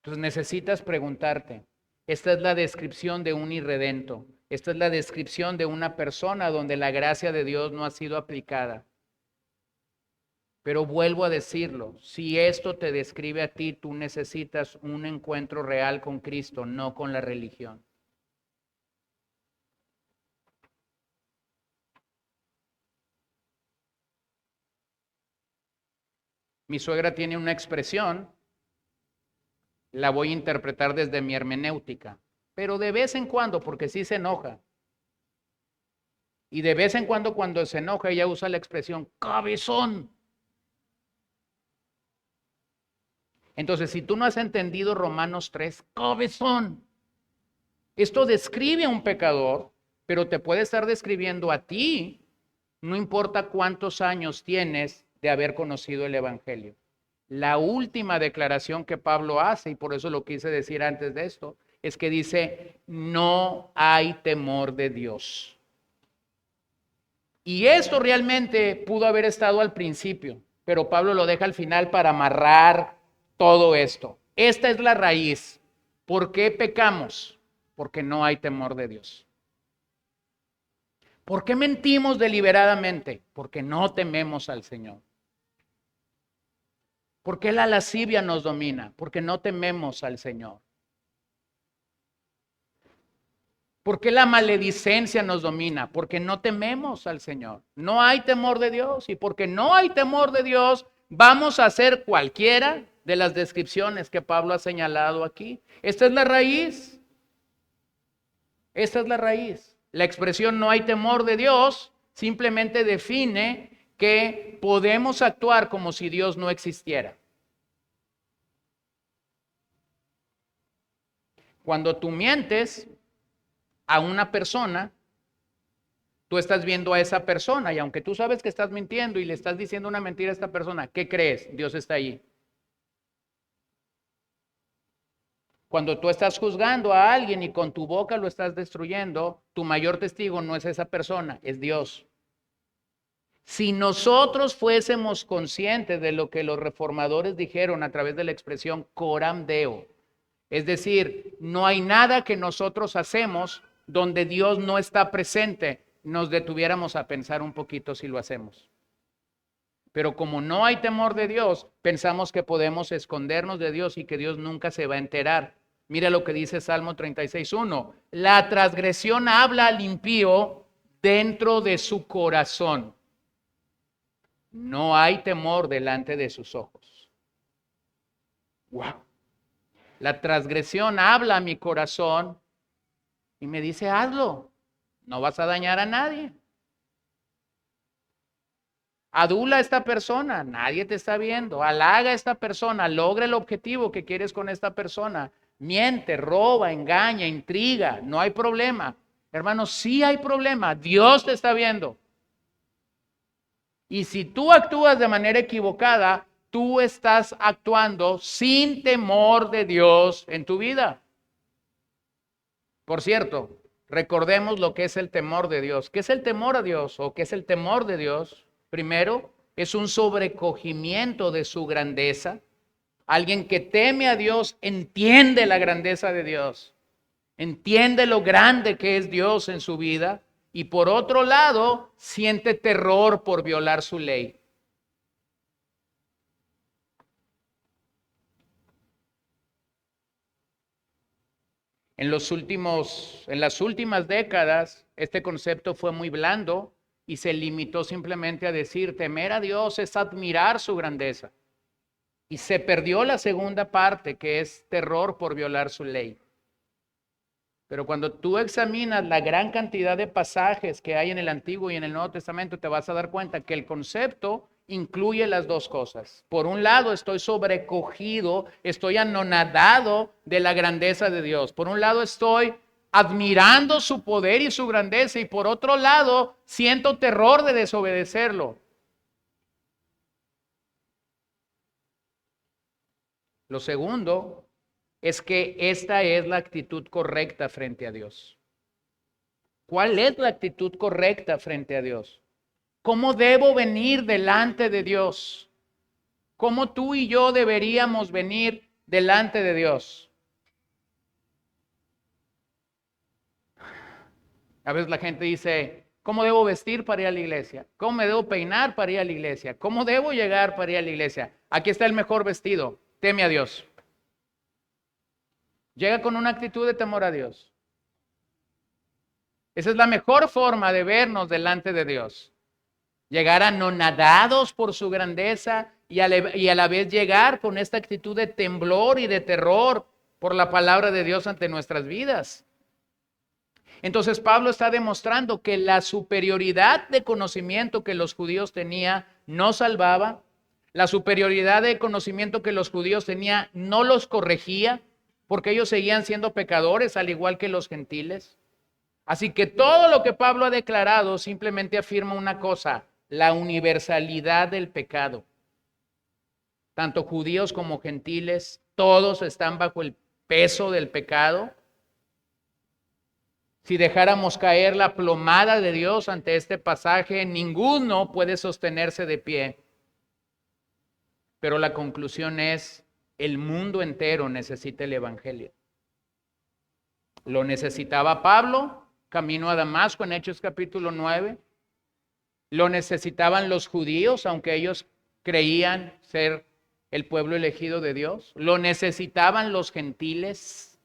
Entonces necesitas preguntarte, esta es la descripción de un irredento, esta es la descripción de una persona donde la gracia de Dios no ha sido aplicada. Pero vuelvo a decirlo, si esto te describe a ti, tú necesitas un encuentro real con Cristo, no con la religión. Mi suegra tiene una expresión, la voy a interpretar desde mi hermenéutica, pero de vez en cuando, porque sí se enoja. Y de vez en cuando se enoja, ella usa la expresión cabezón. Entonces, si tú no has entendido Romanos 3, cabezón. Esto describe a un pecador, pero te puede estar describiendo a ti, no importa cuántos años tienes de haber conocido el Evangelio. La última declaración que Pablo hace, y por eso lo quise decir antes de esto, es que dice, no hay temor de Dios. Y esto realmente pudo haber estado al principio, pero Pablo lo deja al final para amarrar todo esto. Esta es la raíz. ¿Por qué pecamos? Porque no hay temor de Dios. ¿Por qué mentimos deliberadamente? Porque no tememos al Señor. ¿Por qué la lascivia nos domina? Porque no tememos al Señor. ¿Por qué la maledicencia nos domina? Porque no tememos al Señor. No hay temor de Dios. Y porque no hay temor de Dios, vamos a hacer cualquiera de las descripciones que Pablo ha señalado aquí. Esta es la raíz. Esta es la raíz. La expresión no hay temor de Dios simplemente define que podemos actuar como si Dios no existiera. Cuando tú mientes a una persona, tú estás viendo a esa persona y aunque tú sabes que estás mintiendo y le estás diciendo una mentira a esta persona, ¿qué crees? Dios está ahí. Cuando tú estás juzgando a alguien y con tu boca lo estás destruyendo, tu mayor testigo no es esa persona, es Dios. Si nosotros fuésemos conscientes de lo que los reformadores dijeron a través de la expresión coram deo, es decir, no hay nada que nosotros hacemos donde Dios no está presente, nos detuviéramos a pensar un poquito si lo hacemos. Pero como no hay temor de Dios, pensamos que podemos escondernos de Dios y que Dios nunca se va a enterar. Mira lo que dice Salmo 36:1. La transgresión habla al impío dentro de su corazón. No hay temor delante de sus ojos. Wow. La transgresión habla a mi corazón y me dice, hazlo. No vas a dañar a nadie. Adula a esta persona, nadie te está viendo. Halaga a esta persona, logra el objetivo que quieres con esta persona. Miente, roba, engaña, intriga, no hay problema. Hermano, sí hay problema, Dios te está viendo. Y si tú actúas de manera equivocada, tú estás actuando sin temor de Dios en tu vida. Por cierto, recordemos lo que es el temor de Dios. ¿Qué es el temor a Dios o qué es el temor de Dios? Primero, es un sobrecogimiento de su grandeza. Alguien que teme a Dios entiende la grandeza de Dios, entiende lo grande que es Dios en su vida y por otro lado, siente terror por violar su ley. En las últimas décadas, este concepto fue muy blando y se limitó simplemente a decir, temer a Dios es admirar su grandeza. Y se perdió la segunda parte, que es terror por violar su ley. Pero cuando tú examinas la gran cantidad de pasajes que hay en el Antiguo y en el Nuevo Testamento, te vas a dar cuenta que el concepto incluye las dos cosas. Por un lado, estoy sobrecogido, estoy anonadado de la grandeza de Dios. Por un lado, estoy admirando su poder y su grandeza y por otro lado, siento terror de desobedecerlo. Lo segundo es que esta es la actitud correcta frente a Dios. ¿Cuál es la actitud correcta frente a Dios? ¿Cómo debo venir delante de Dios? ¿Cómo tú y yo deberíamos venir delante de Dios? A veces la gente dice, ¿cómo debo vestir para ir a la iglesia? ¿Cómo me debo peinar para ir a la iglesia? ¿Cómo debo llegar para ir a la iglesia? Aquí está el mejor vestido. Teme a Dios. Llega con una actitud de temor a Dios. Esa es la mejor forma de vernos delante de Dios. Llegar anonadados por su grandeza y a la vez llegar con esta actitud de temblor y de terror por la palabra de Dios ante nuestras vidas. Entonces Pablo está demostrando que la superioridad de conocimiento que los judíos tenían no salvaba, la superioridad de conocimiento que los judíos tenían no los corregía, porque ellos seguían siendo pecadores al igual que los gentiles. Así que todo lo que Pablo ha declarado simplemente afirma una cosa, la universalidad del pecado. Tanto judíos como gentiles, todos están bajo el peso del pecado. Si dejáramos caer la plomada de Dios ante este pasaje, ninguno puede sostenerse de pie. Pero la conclusión es, el mundo entero necesita el evangelio. Lo necesitaba Pablo camino a Damasco en Hechos capítulo 9. Lo necesitaban los judíos, aunque ellos creían ser el pueblo elegido de Dios. Lo necesitaban los gentiles.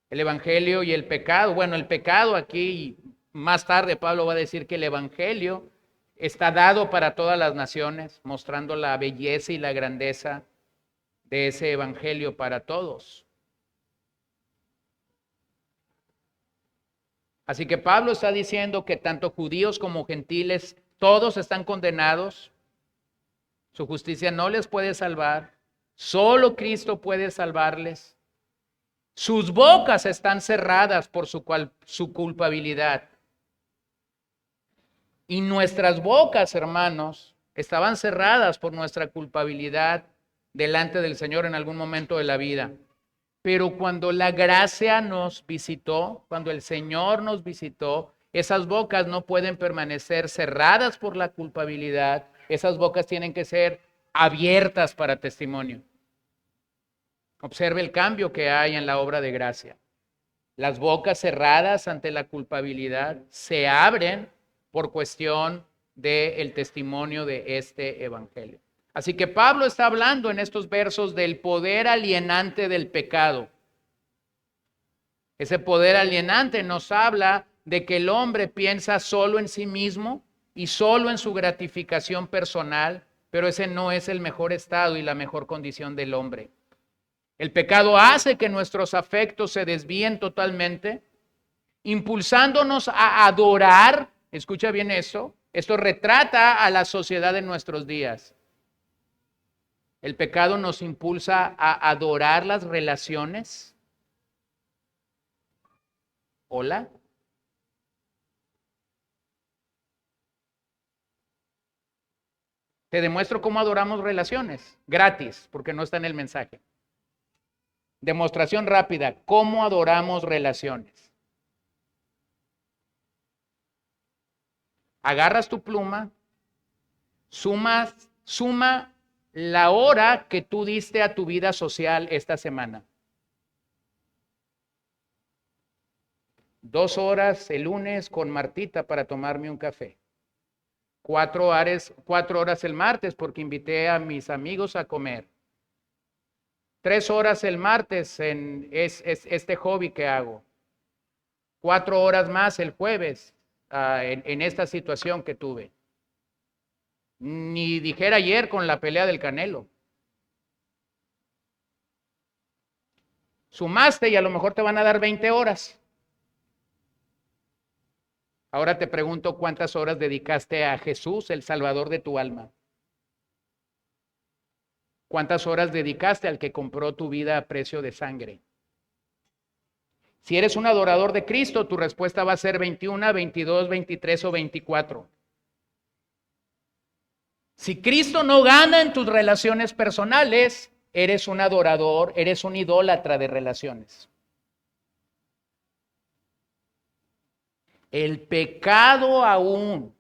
El evangelio y el pecado. Bueno, el pecado aquí, más tarde Pablo va a decir que el evangelio está dado para todas las naciones, mostrando la belleza y la grandeza de ese evangelio para todos. Así que Pablo está diciendo que tanto judíos como gentiles, todos están condenados. Su justicia no les puede salvar. Solo Cristo puede salvarles. Sus bocas están cerradas por su culpabilidad. Y nuestras bocas, hermanos, estaban cerradas por nuestra culpabilidad delante del Señor en algún momento de la vida. Pero cuando la gracia nos visitó, cuando el Señor nos visitó, esas bocas no pueden permanecer cerradas por la culpabilidad. Esas bocas tienen que ser abiertas para testimonio. Observe el cambio que hay en la obra de gracia. Las bocas cerradas ante la culpabilidad se abren por cuestión del testimonio de este evangelio. Así que Pablo está hablando en estos versos del poder alienante del pecado. Ese poder alienante nos habla de que el hombre piensa solo en sí mismo y solo en su gratificación personal, pero ese no es el mejor estado y la mejor condición del hombre. El pecado hace que nuestros afectos se desvíen totalmente, impulsándonos a adorar. Escucha bien eso. Esto retrata a la sociedad de nuestros días. El pecado nos impulsa a adorar las relaciones. Hola. Te demuestro cómo adoramos relaciones, gratis, porque no está en el mensaje. Demostración rápida, cómo adoramos relaciones. Agarras tu pluma, suma la hora que tú diste a tu vida social esta semana. 2 horas el lunes con Martita para tomarme un café. 4 horas el martes porque invité a mis amigos a comer. 3 horas el martes en este hobby que hago. 4 horas más el jueves en esta situación que tuve. Ni dijera ayer con la pelea del Canelo. Sumaste y a lo mejor te van a dar 20 horas. Ahora te pregunto, ¿cuántas horas dedicaste a Jesús, el Salvador de tu alma? ¿Cuántas horas dedicaste al que compró tu vida a precio de sangre? Si eres un adorador de Cristo, tu respuesta va a ser 21, 22, 23 o 24. Si Cristo no gana en tus relaciones personales, eres un adorador, eres un idólatra de relaciones. El pecado aún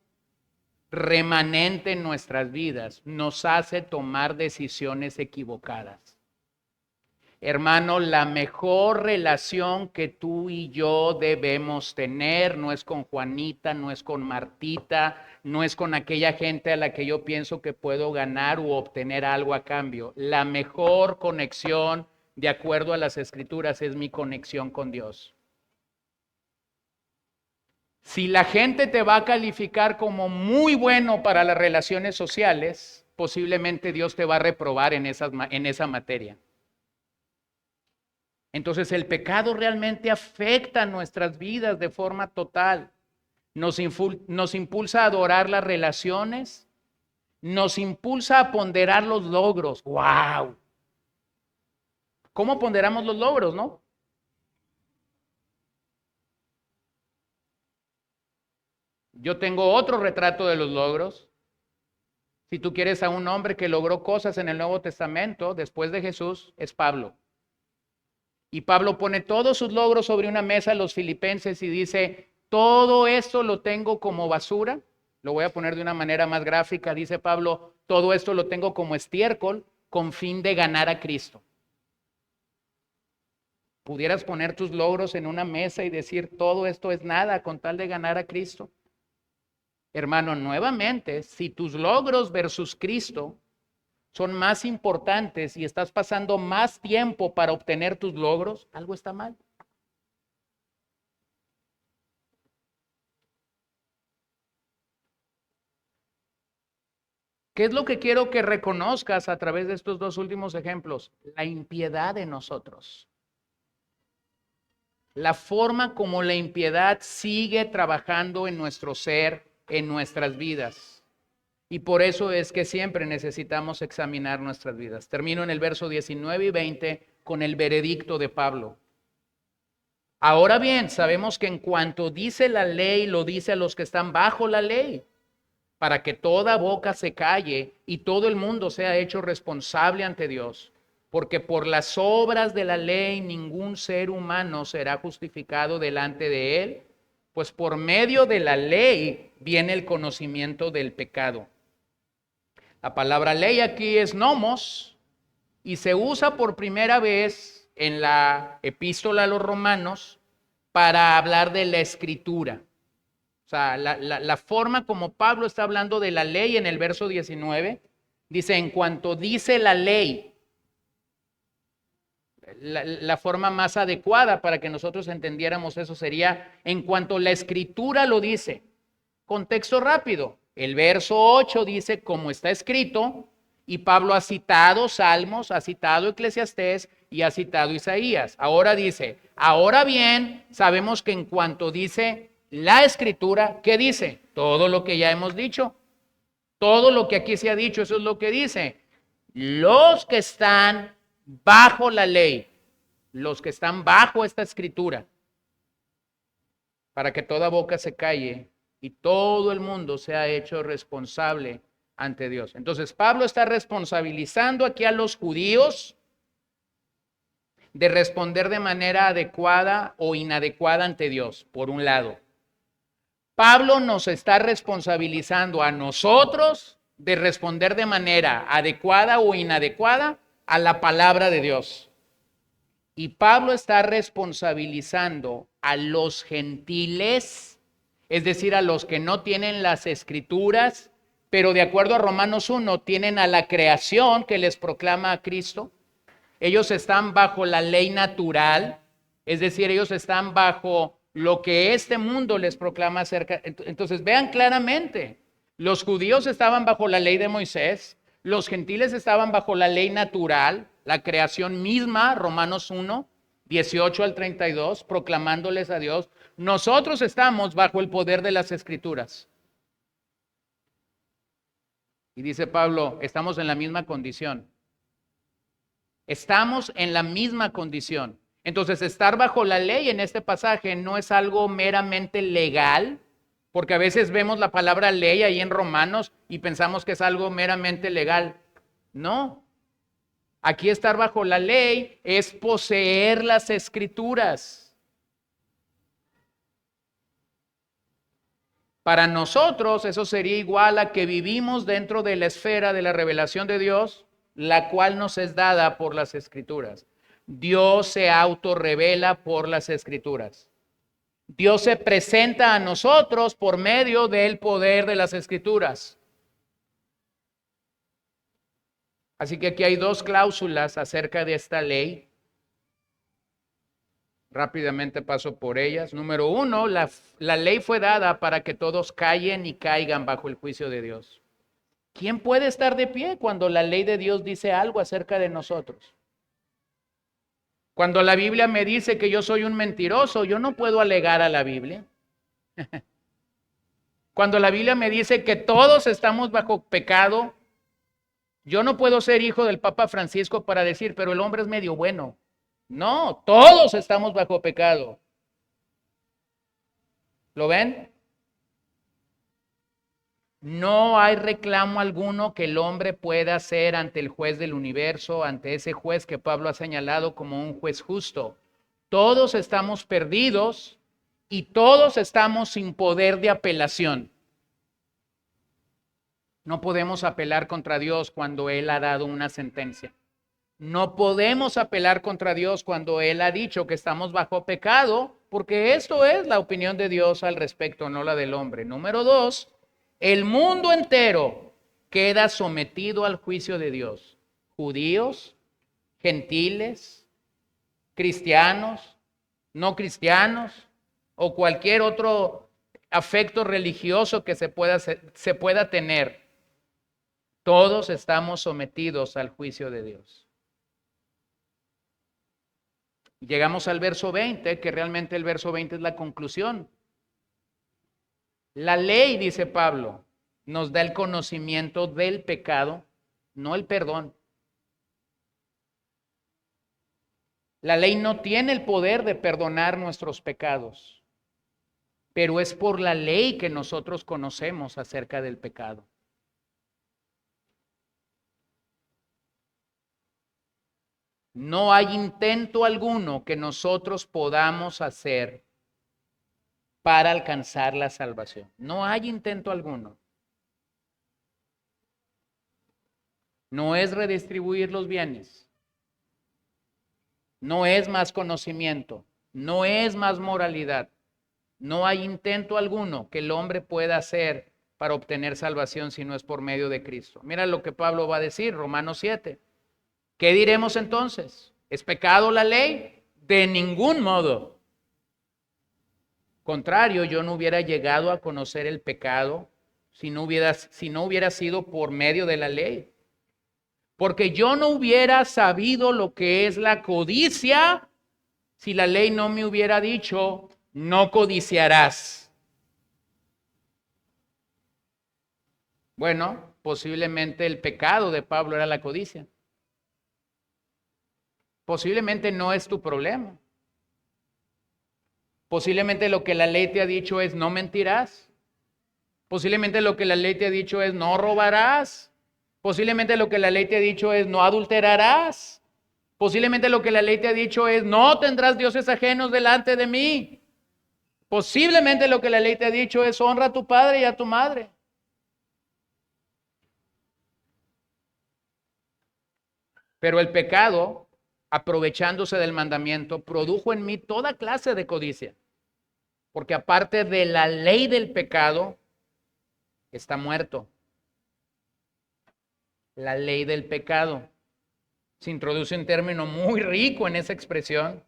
remanente en nuestras vidas nos hace tomar decisiones equivocadas. Hermano, la mejor relación que tú y yo debemos tener no es con Juanita, no es con Martita, no es con aquella gente a la que yo pienso que puedo ganar u obtener algo a cambio. La mejor conexión, de acuerdo a las Escrituras, es mi conexión con Dios. Si la gente te va a calificar como muy bueno para las relaciones sociales, posiblemente Dios te va a reprobar en esa materia. Entonces el pecado realmente afecta nuestras vidas de forma total. Nos impulsa a adorar las relaciones, nos impulsa a ponderar los logros. ¡Wow! ¿Cómo ponderamos los logros, no? Yo tengo otro retrato de los logros. Si tú quieres a un hombre que logró cosas en el Nuevo Testamento después de Jesús, es Pablo. Y Pablo pone todos sus logros sobre una mesa a los filipenses y dice, todo esto lo tengo como basura. Lo voy a poner de una manera más gráfica. Dice Pablo, todo esto lo tengo como estiércol con fin de ganar a Cristo. Pudieras poner tus logros en una mesa y decir, todo esto es nada con tal de ganar a Cristo. Hermano, nuevamente, si tus logros versus Cristo son más importantes y estás pasando más tiempo para obtener tus logros, algo está mal. ¿Qué es lo que quiero que reconozcas a través de estos dos últimos ejemplos? La impiedad de nosotros. La forma como la impiedad sigue trabajando en nuestro ser, en nuestras vidas. Y por eso es que siempre necesitamos examinar nuestras vidas. Termino en el verso 19 y 20 con el veredicto de Pablo. Ahora bien, sabemos que en cuanto dice la ley, lo dice a los que están bajo la ley, para que toda boca se calle y todo el mundo sea hecho responsable ante Dios. Porque por las obras de la ley ningún ser humano será justificado delante de él, pues por medio de la ley viene el conocimiento del pecado. La palabra ley aquí es nomos y se usa por primera vez en la epístola a los Romanos para hablar de la escritura. O sea, la forma como Pablo está hablando de la ley en el verso 19, dice, en cuanto dice la ley, la forma más adecuada para que nosotros entendiéramos eso sería, en cuanto la escritura lo dice. Contexto rápido, el verso 8 dice, como está escrito, y Pablo ha citado Salmos, ha citado Eclesiastés y ha citado Isaías. Ahora dice, ahora bien, sabemos que en cuanto dice la escritura, ¿qué dice? Todo lo que ya hemos dicho. Todo lo que aquí se ha dicho, eso es lo que dice. Los que están bajo la ley, los que están bajo esta escritura, para que toda boca se calle y todo el mundo sea hecho responsable ante Dios. Entonces, Pablo está responsabilizando aquí a los judíos de responder de manera adecuada o inadecuada ante Dios, por un lado. Pablo nos está responsabilizando a nosotros de responder de manera adecuada o inadecuada a la palabra de Dios. Y Pablo está responsabilizando a los gentiles, es decir, a los que no tienen las escrituras, pero de acuerdo a Romanos 1, tienen a la creación que les proclama a Cristo. Ellos están bajo la ley natural, es decir, ellos están bajo lo que este mundo les proclama acerca. Entonces, vean claramente, los judíos estaban bajo la ley de Moisés, los gentiles estaban bajo la ley natural, la creación misma, Romanos 1, 18 al 32, proclamándoles a Dios. Nosotros estamos bajo el poder de las Escrituras. Y dice Pablo, estamos en la misma condición. Estamos en la misma condición. Entonces, estar bajo la ley en este pasaje no es algo meramente legal, porque a veces vemos la palabra ley ahí en Romanos y pensamos que es algo meramente legal. No. Aquí estar bajo la ley es poseer las escrituras. Para nosotros eso sería igual a que vivimos dentro de la esfera de la revelación de Dios, la cual nos es dada por las escrituras. Dios se autorrevela por las escrituras. Dios se presenta a nosotros por medio del poder de las escrituras. Así que aquí hay dos cláusulas acerca de esta ley. Rápidamente paso por ellas. Número uno, la ley fue dada para que todos callen y caigan bajo el juicio de Dios. ¿Quién puede estar de pie cuando la ley de Dios dice algo acerca de nosotros? Cuando la Biblia me dice que yo soy un mentiroso, yo no puedo alegar a la Biblia. Cuando la Biblia me dice que todos estamos bajo pecado, yo no puedo ser hijo del Papa Francisco para decir, pero el hombre es medio bueno. No, todos estamos bajo pecado. ¿Lo ven? No hay reclamo alguno que el hombre pueda hacer ante el juez del universo, ante ese juez que Pablo ha señalado como un juez justo. Todos estamos perdidos y todos estamos sin poder de apelación. No podemos apelar contra Dios cuando Él ha dado una sentencia. No podemos apelar contra Dios cuando Él ha dicho que estamos bajo pecado, porque esto es la opinión de Dios al respecto, no la del hombre. Número 2, el mundo entero queda sometido al juicio de Dios. Judíos, gentiles, cristianos, no cristianos o cualquier otro afecto religioso que se pueda tener. Todos estamos sometidos al juicio de Dios. Llegamos al verso 20, que realmente el verso 20 es la conclusión. La ley, dice Pablo, nos da el conocimiento del pecado, no el perdón. La ley no tiene el poder de perdonar nuestros pecados, pero es por la ley que nosotros conocemos acerca del pecado. No hay intento alguno que nosotros podamos hacer para alcanzar la salvación. No hay intento alguno. No es redistribuir los bienes. No es más conocimiento. No es más moralidad. No hay intento alguno que el hombre pueda hacer para obtener salvación si no es por medio de Cristo. Mira lo que Pablo va a decir, Romanos 7. ¿Qué diremos entonces? ¿Es pecado la ley? De ningún modo. Contrario, yo no hubiera llegado a conocer el pecado si no hubiera sido por medio de la ley. Porque yo no hubiera sabido lo que es la codicia si la ley no me hubiera dicho, no codiciarás. Bueno, posiblemente el pecado de Pablo era la codicia. Posiblemente no es tu problema. Posiblemente lo que la ley te ha dicho es no mentirás. Posiblemente lo que la ley te ha dicho es no robarás. Posiblemente lo que la ley te ha dicho es no adulterarás. Posiblemente lo que la ley te ha dicho es no tendrás dioses ajenos delante de mí. Posiblemente lo que la ley te ha dicho es honra a tu padre y a tu madre. Pero el pecado, aprovechándose del mandamiento, produjo en mí toda clase de codicia. Porque aparte de la ley del pecado, está muerto. La ley del pecado. Se introduce un término muy rico en esa expresión,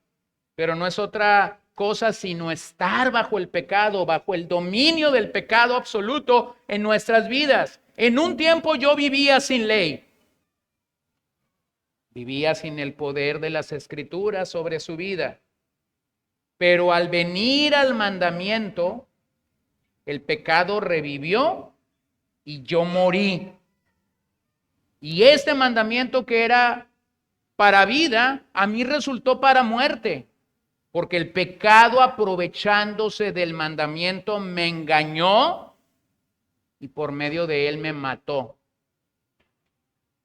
pero no es otra cosa sino estar bajo el pecado, bajo el dominio del pecado absoluto en nuestras vidas. En un tiempo yo vivía sin ley. Vivía sin el poder de las escrituras sobre su vida. Pero al venir al mandamiento, el pecado revivió y yo morí. Y este mandamiento que era para vida, a mí resultó para muerte. Porque el pecado, aprovechándose del mandamiento, me engañó y por medio de él me mató.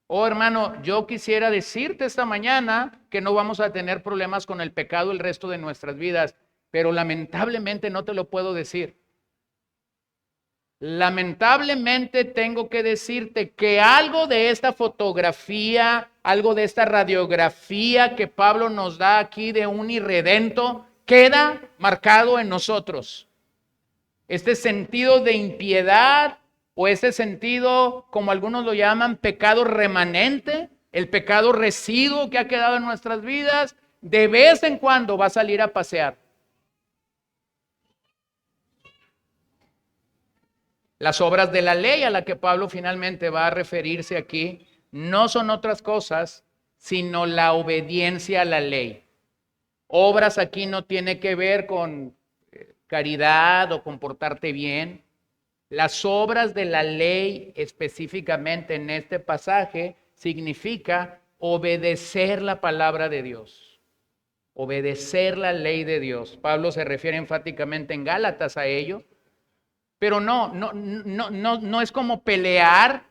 Oh, hermano, yo quisiera decirte esta mañana que no vamos a tener problemas con el pecado el resto de nuestras vidas, pero lamentablemente no te lo puedo decir. Lamentablemente tengo que decirte que algo de esta fotografía, algo de esta radiografía que Pablo nos da aquí de un irredento, queda marcado en nosotros. Este sentido de impiedad o este sentido, como algunos lo llaman, pecado remanente, el pecado residuo que ha quedado en nuestras vidas, de vez en cuando va a salir a pasear. Las obras de la ley a la que Pablo finalmente va a referirse aquí no son otras cosas sino la obediencia a la ley. Obras aquí no tiene que ver con caridad o comportarte bien. Las obras de la ley específicamente en este pasaje significa obedecer la palabra de Dios, obedecer la ley de Dios. Pablo se refiere enfáticamente en Gálatas a ello. Pero no es como pelear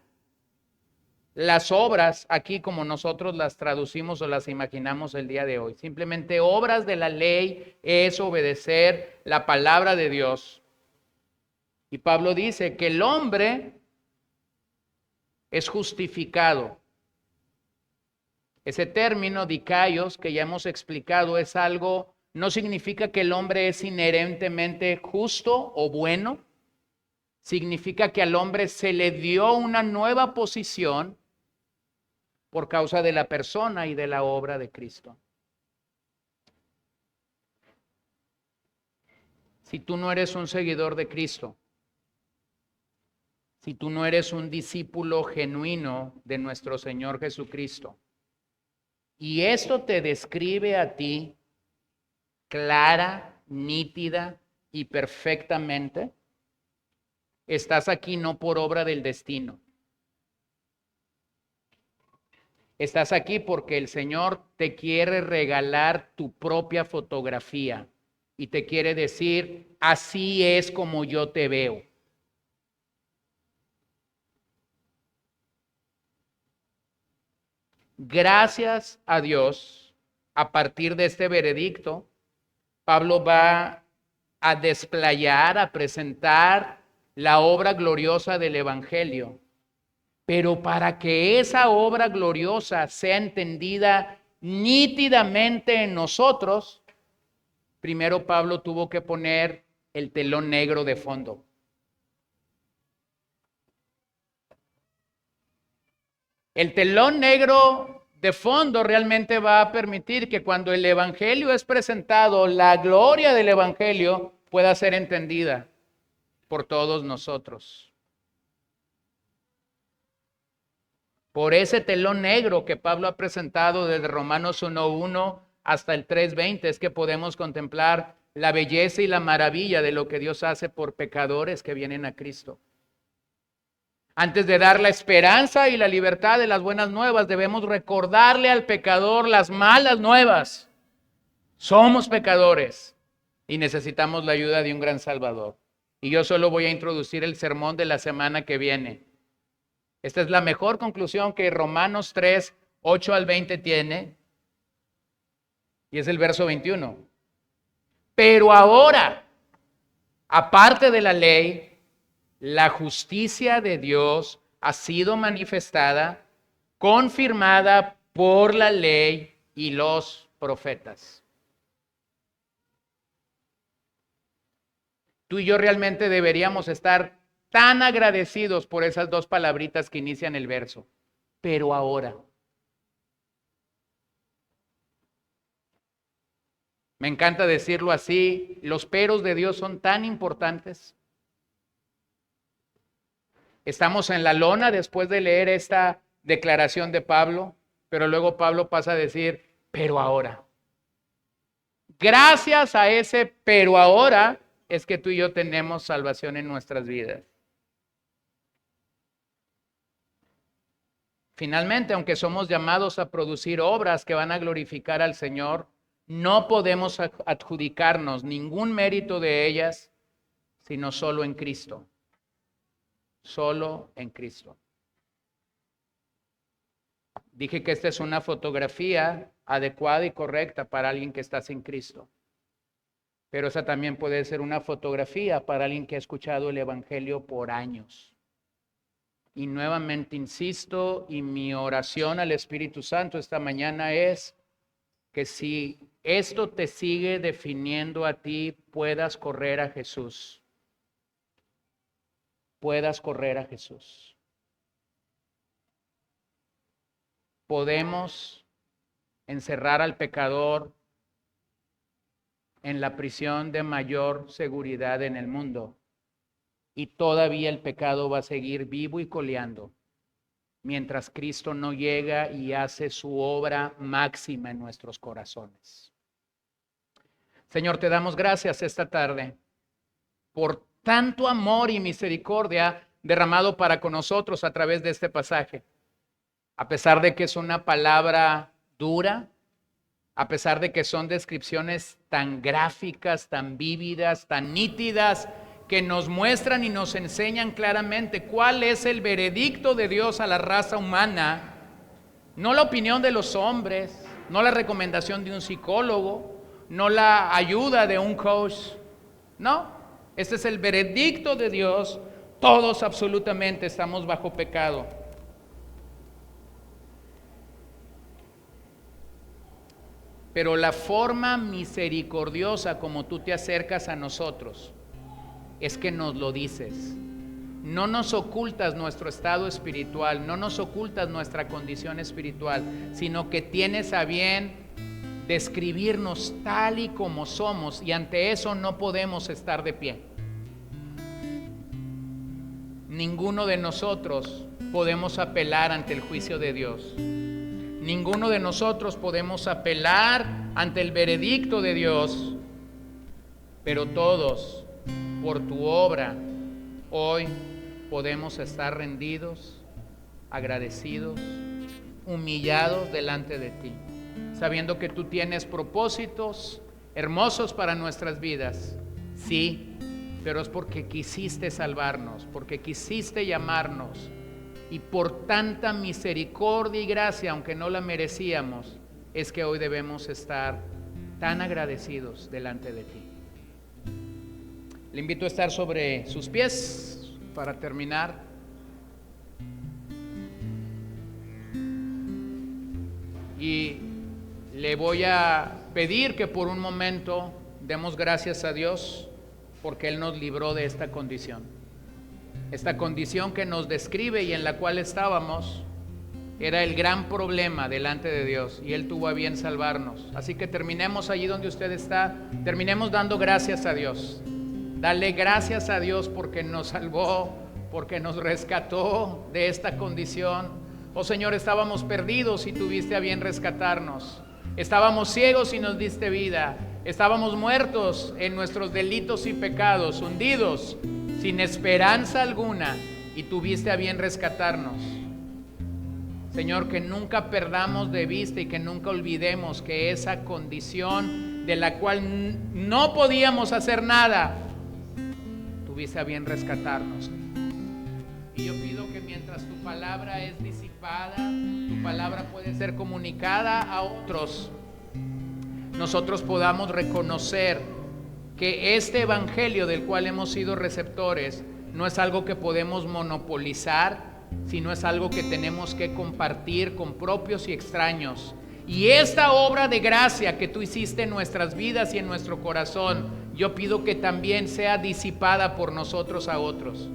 las obras aquí como nosotros las traducimos o las imaginamos el día de hoy. Simplemente obras de la ley es obedecer la palabra de Dios. Y Pablo dice que el hombre es justificado Ese término, dikaios, que ya hemos explicado, es algo, no significa que el hombre es inherentemente justo o bueno. Significa que al hombre se le dio una nueva posición por causa de la persona y de la obra de Cristo. Si tú no eres un seguidor de Cristo, si tú no eres un discípulo genuino de nuestro Señor Jesucristo, y esto te describe a ti clara, nítida y perfectamente, estás aquí no por obra del destino. Estás aquí porque el Señor te quiere regalar tu propia fotografía y te quiere decir, así es como yo te veo. Gracias a Dios, a partir de este veredicto, Pablo va a desplayar, a presentar la obra gloriosa del Evangelio. Pero para que esa obra gloriosa sea entendida nítidamente en nosotros, primero Pablo tuvo que poner el telón negro de fondo. El telón negro de fondo realmente va a permitir que cuando el Evangelio es presentado, la gloria del Evangelio pueda ser entendida por todos nosotros. Por ese telón negro que Pablo ha presentado desde Romanos 1:1 hasta el 3:20 es que podemos contemplar la belleza y la maravilla de lo que Dios hace por pecadores que vienen a Cristo. Antes de dar la esperanza y la libertad de las buenas nuevas, debemos recordarle al pecador las malas nuevas. Somos pecadores y necesitamos la ayuda de un gran Salvador. Y yo solo voy a introducir el sermón de la semana que viene. Esta es la mejor conclusión que Romanos 3:8-20 tiene. Y es el verso 21. Pero ahora, aparte de la ley, la justicia de Dios ha sido manifestada, confirmada por la ley y los profetas. Tú y yo realmente deberíamos estar tan agradecidos por esas dos palabritas que inician el verso. Pero ahora. Me encanta decirlo así, los peros de Dios son tan importantes. Estamos en la lona después de leer esta declaración de Pablo, pero luego Pablo pasa a decir, pero ahora. Gracias a ese pero ahora es que tú y yo tenemos salvación en nuestras vidas. Finalmente, aunque somos llamados a producir obras que van a glorificar al Señor, no podemos adjudicarnos ningún mérito de ellas, sino solo en Cristo. Solo en Cristo. Dije que esta es una fotografía adecuada y correcta para alguien que está sin Cristo. Pero esa también puede ser una fotografía para alguien que ha escuchado el Evangelio por años. Y nuevamente insisto, y mi oración al Espíritu Santo esta mañana es que si esto te sigue definiendo a ti, puedas correr a Jesús. Puedas correr a Jesús. Podemos encerrar al pecador en la prisión de mayor seguridad en el mundo y todavía el pecado va a seguir vivo y coleando mientras Cristo no llega y hace su obra máxima en nuestros corazones. Señor, te damos gracias esta tarde por tanto amor y misericordia derramado para con nosotros a través de este pasaje. A pesar de que es una palabra dura, a pesar de que son descripciones tan gráficas, tan vívidas, tan nítidas, que nos muestran y nos enseñan claramente cuál es el veredicto de Dios a la raza humana, no la opinión de los hombres, no la recomendación de un psicólogo, no la ayuda de un coach, no, este es el veredicto de Dios, todos absolutamente estamos bajo pecado. Pero la forma misericordiosa como tú te acercas a nosotros es que nos lo dices. No nos ocultas nuestro estado espiritual, no nos ocultas nuestra condición espiritual, sino que tienes a bien describirnos tal y como somos, y ante eso no podemos estar de pie. Ninguno de nosotros podemos apelar ante el juicio de Dios. Ninguno de nosotros podemos apelar ante el veredicto de Dios, pero todos, por tu obra, hoy podemos estar rendidos, agradecidos, humillados delante de ti, sabiendo que tú tienes propósitos hermosos para nuestras vidas. Sí, pero es porque quisiste salvarnos, porque quisiste llamarnos, y por tanta misericordia y gracia, aunque no la merecíamos, es que hoy debemos estar tan agradecidos delante de ti. Le invito a estar sobre sus pies para terminar. Y le voy a pedir que por un momento demos gracias a Dios porque Él nos libró de esta condición. Esta condición que nos describe y en la cual estábamos era el gran problema delante de Dios, y Él tuvo a bien salvarnos. Así que terminemos allí donde usted está, terminemos dando gracias a Dios. Dale gracias a Dios porque nos salvó, porque nos rescató de esta condición. Oh Señor, estábamos perdidos y tuviste a bien rescatarnos. Estábamos ciegos y nos diste vida. Estábamos muertos en nuestros delitos y pecados, hundidos, sin esperanza alguna, y tuviste a bien rescatarnos. Señor, que nunca perdamos de vista y que nunca olvidemos que esa condición de la cual no podíamos hacer nada, tuviste a bien rescatarnos. Y yo pido que mientras tu palabra es disipada, tu palabra puede ser comunicada a otros, nosotros podamos reconocer que este evangelio del cual hemos sido receptores no es algo que podemos monopolizar, sino es algo que tenemos que compartir con propios y extraños. Y esta obra de gracia que tú hiciste en nuestras vidas y en nuestro corazón, yo pido que también sea disipada por nosotros a otros.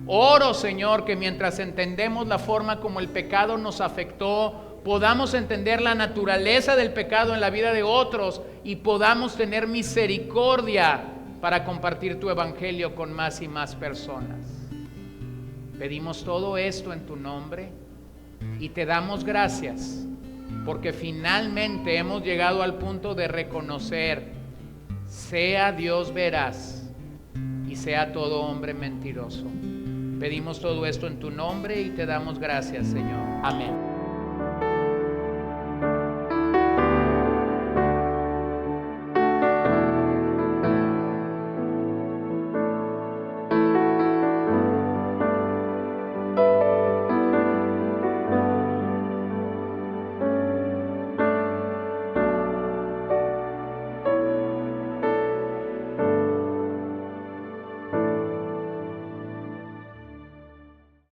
Oro, Señor, que mientras entendemos la forma como el pecado nos afectó, podamos entender la naturaleza del pecado en la vida de otros y podamos tener misericordia para compartir tu evangelio con más y más personas. Pedimos todo esto en tu nombre y te damos gracias porque finalmente hemos llegado al punto de reconocer: sea Dios veraz y sea todo hombre mentiroso. Pedimos todo esto en tu nombre y te damos gracias, Señor. Amén.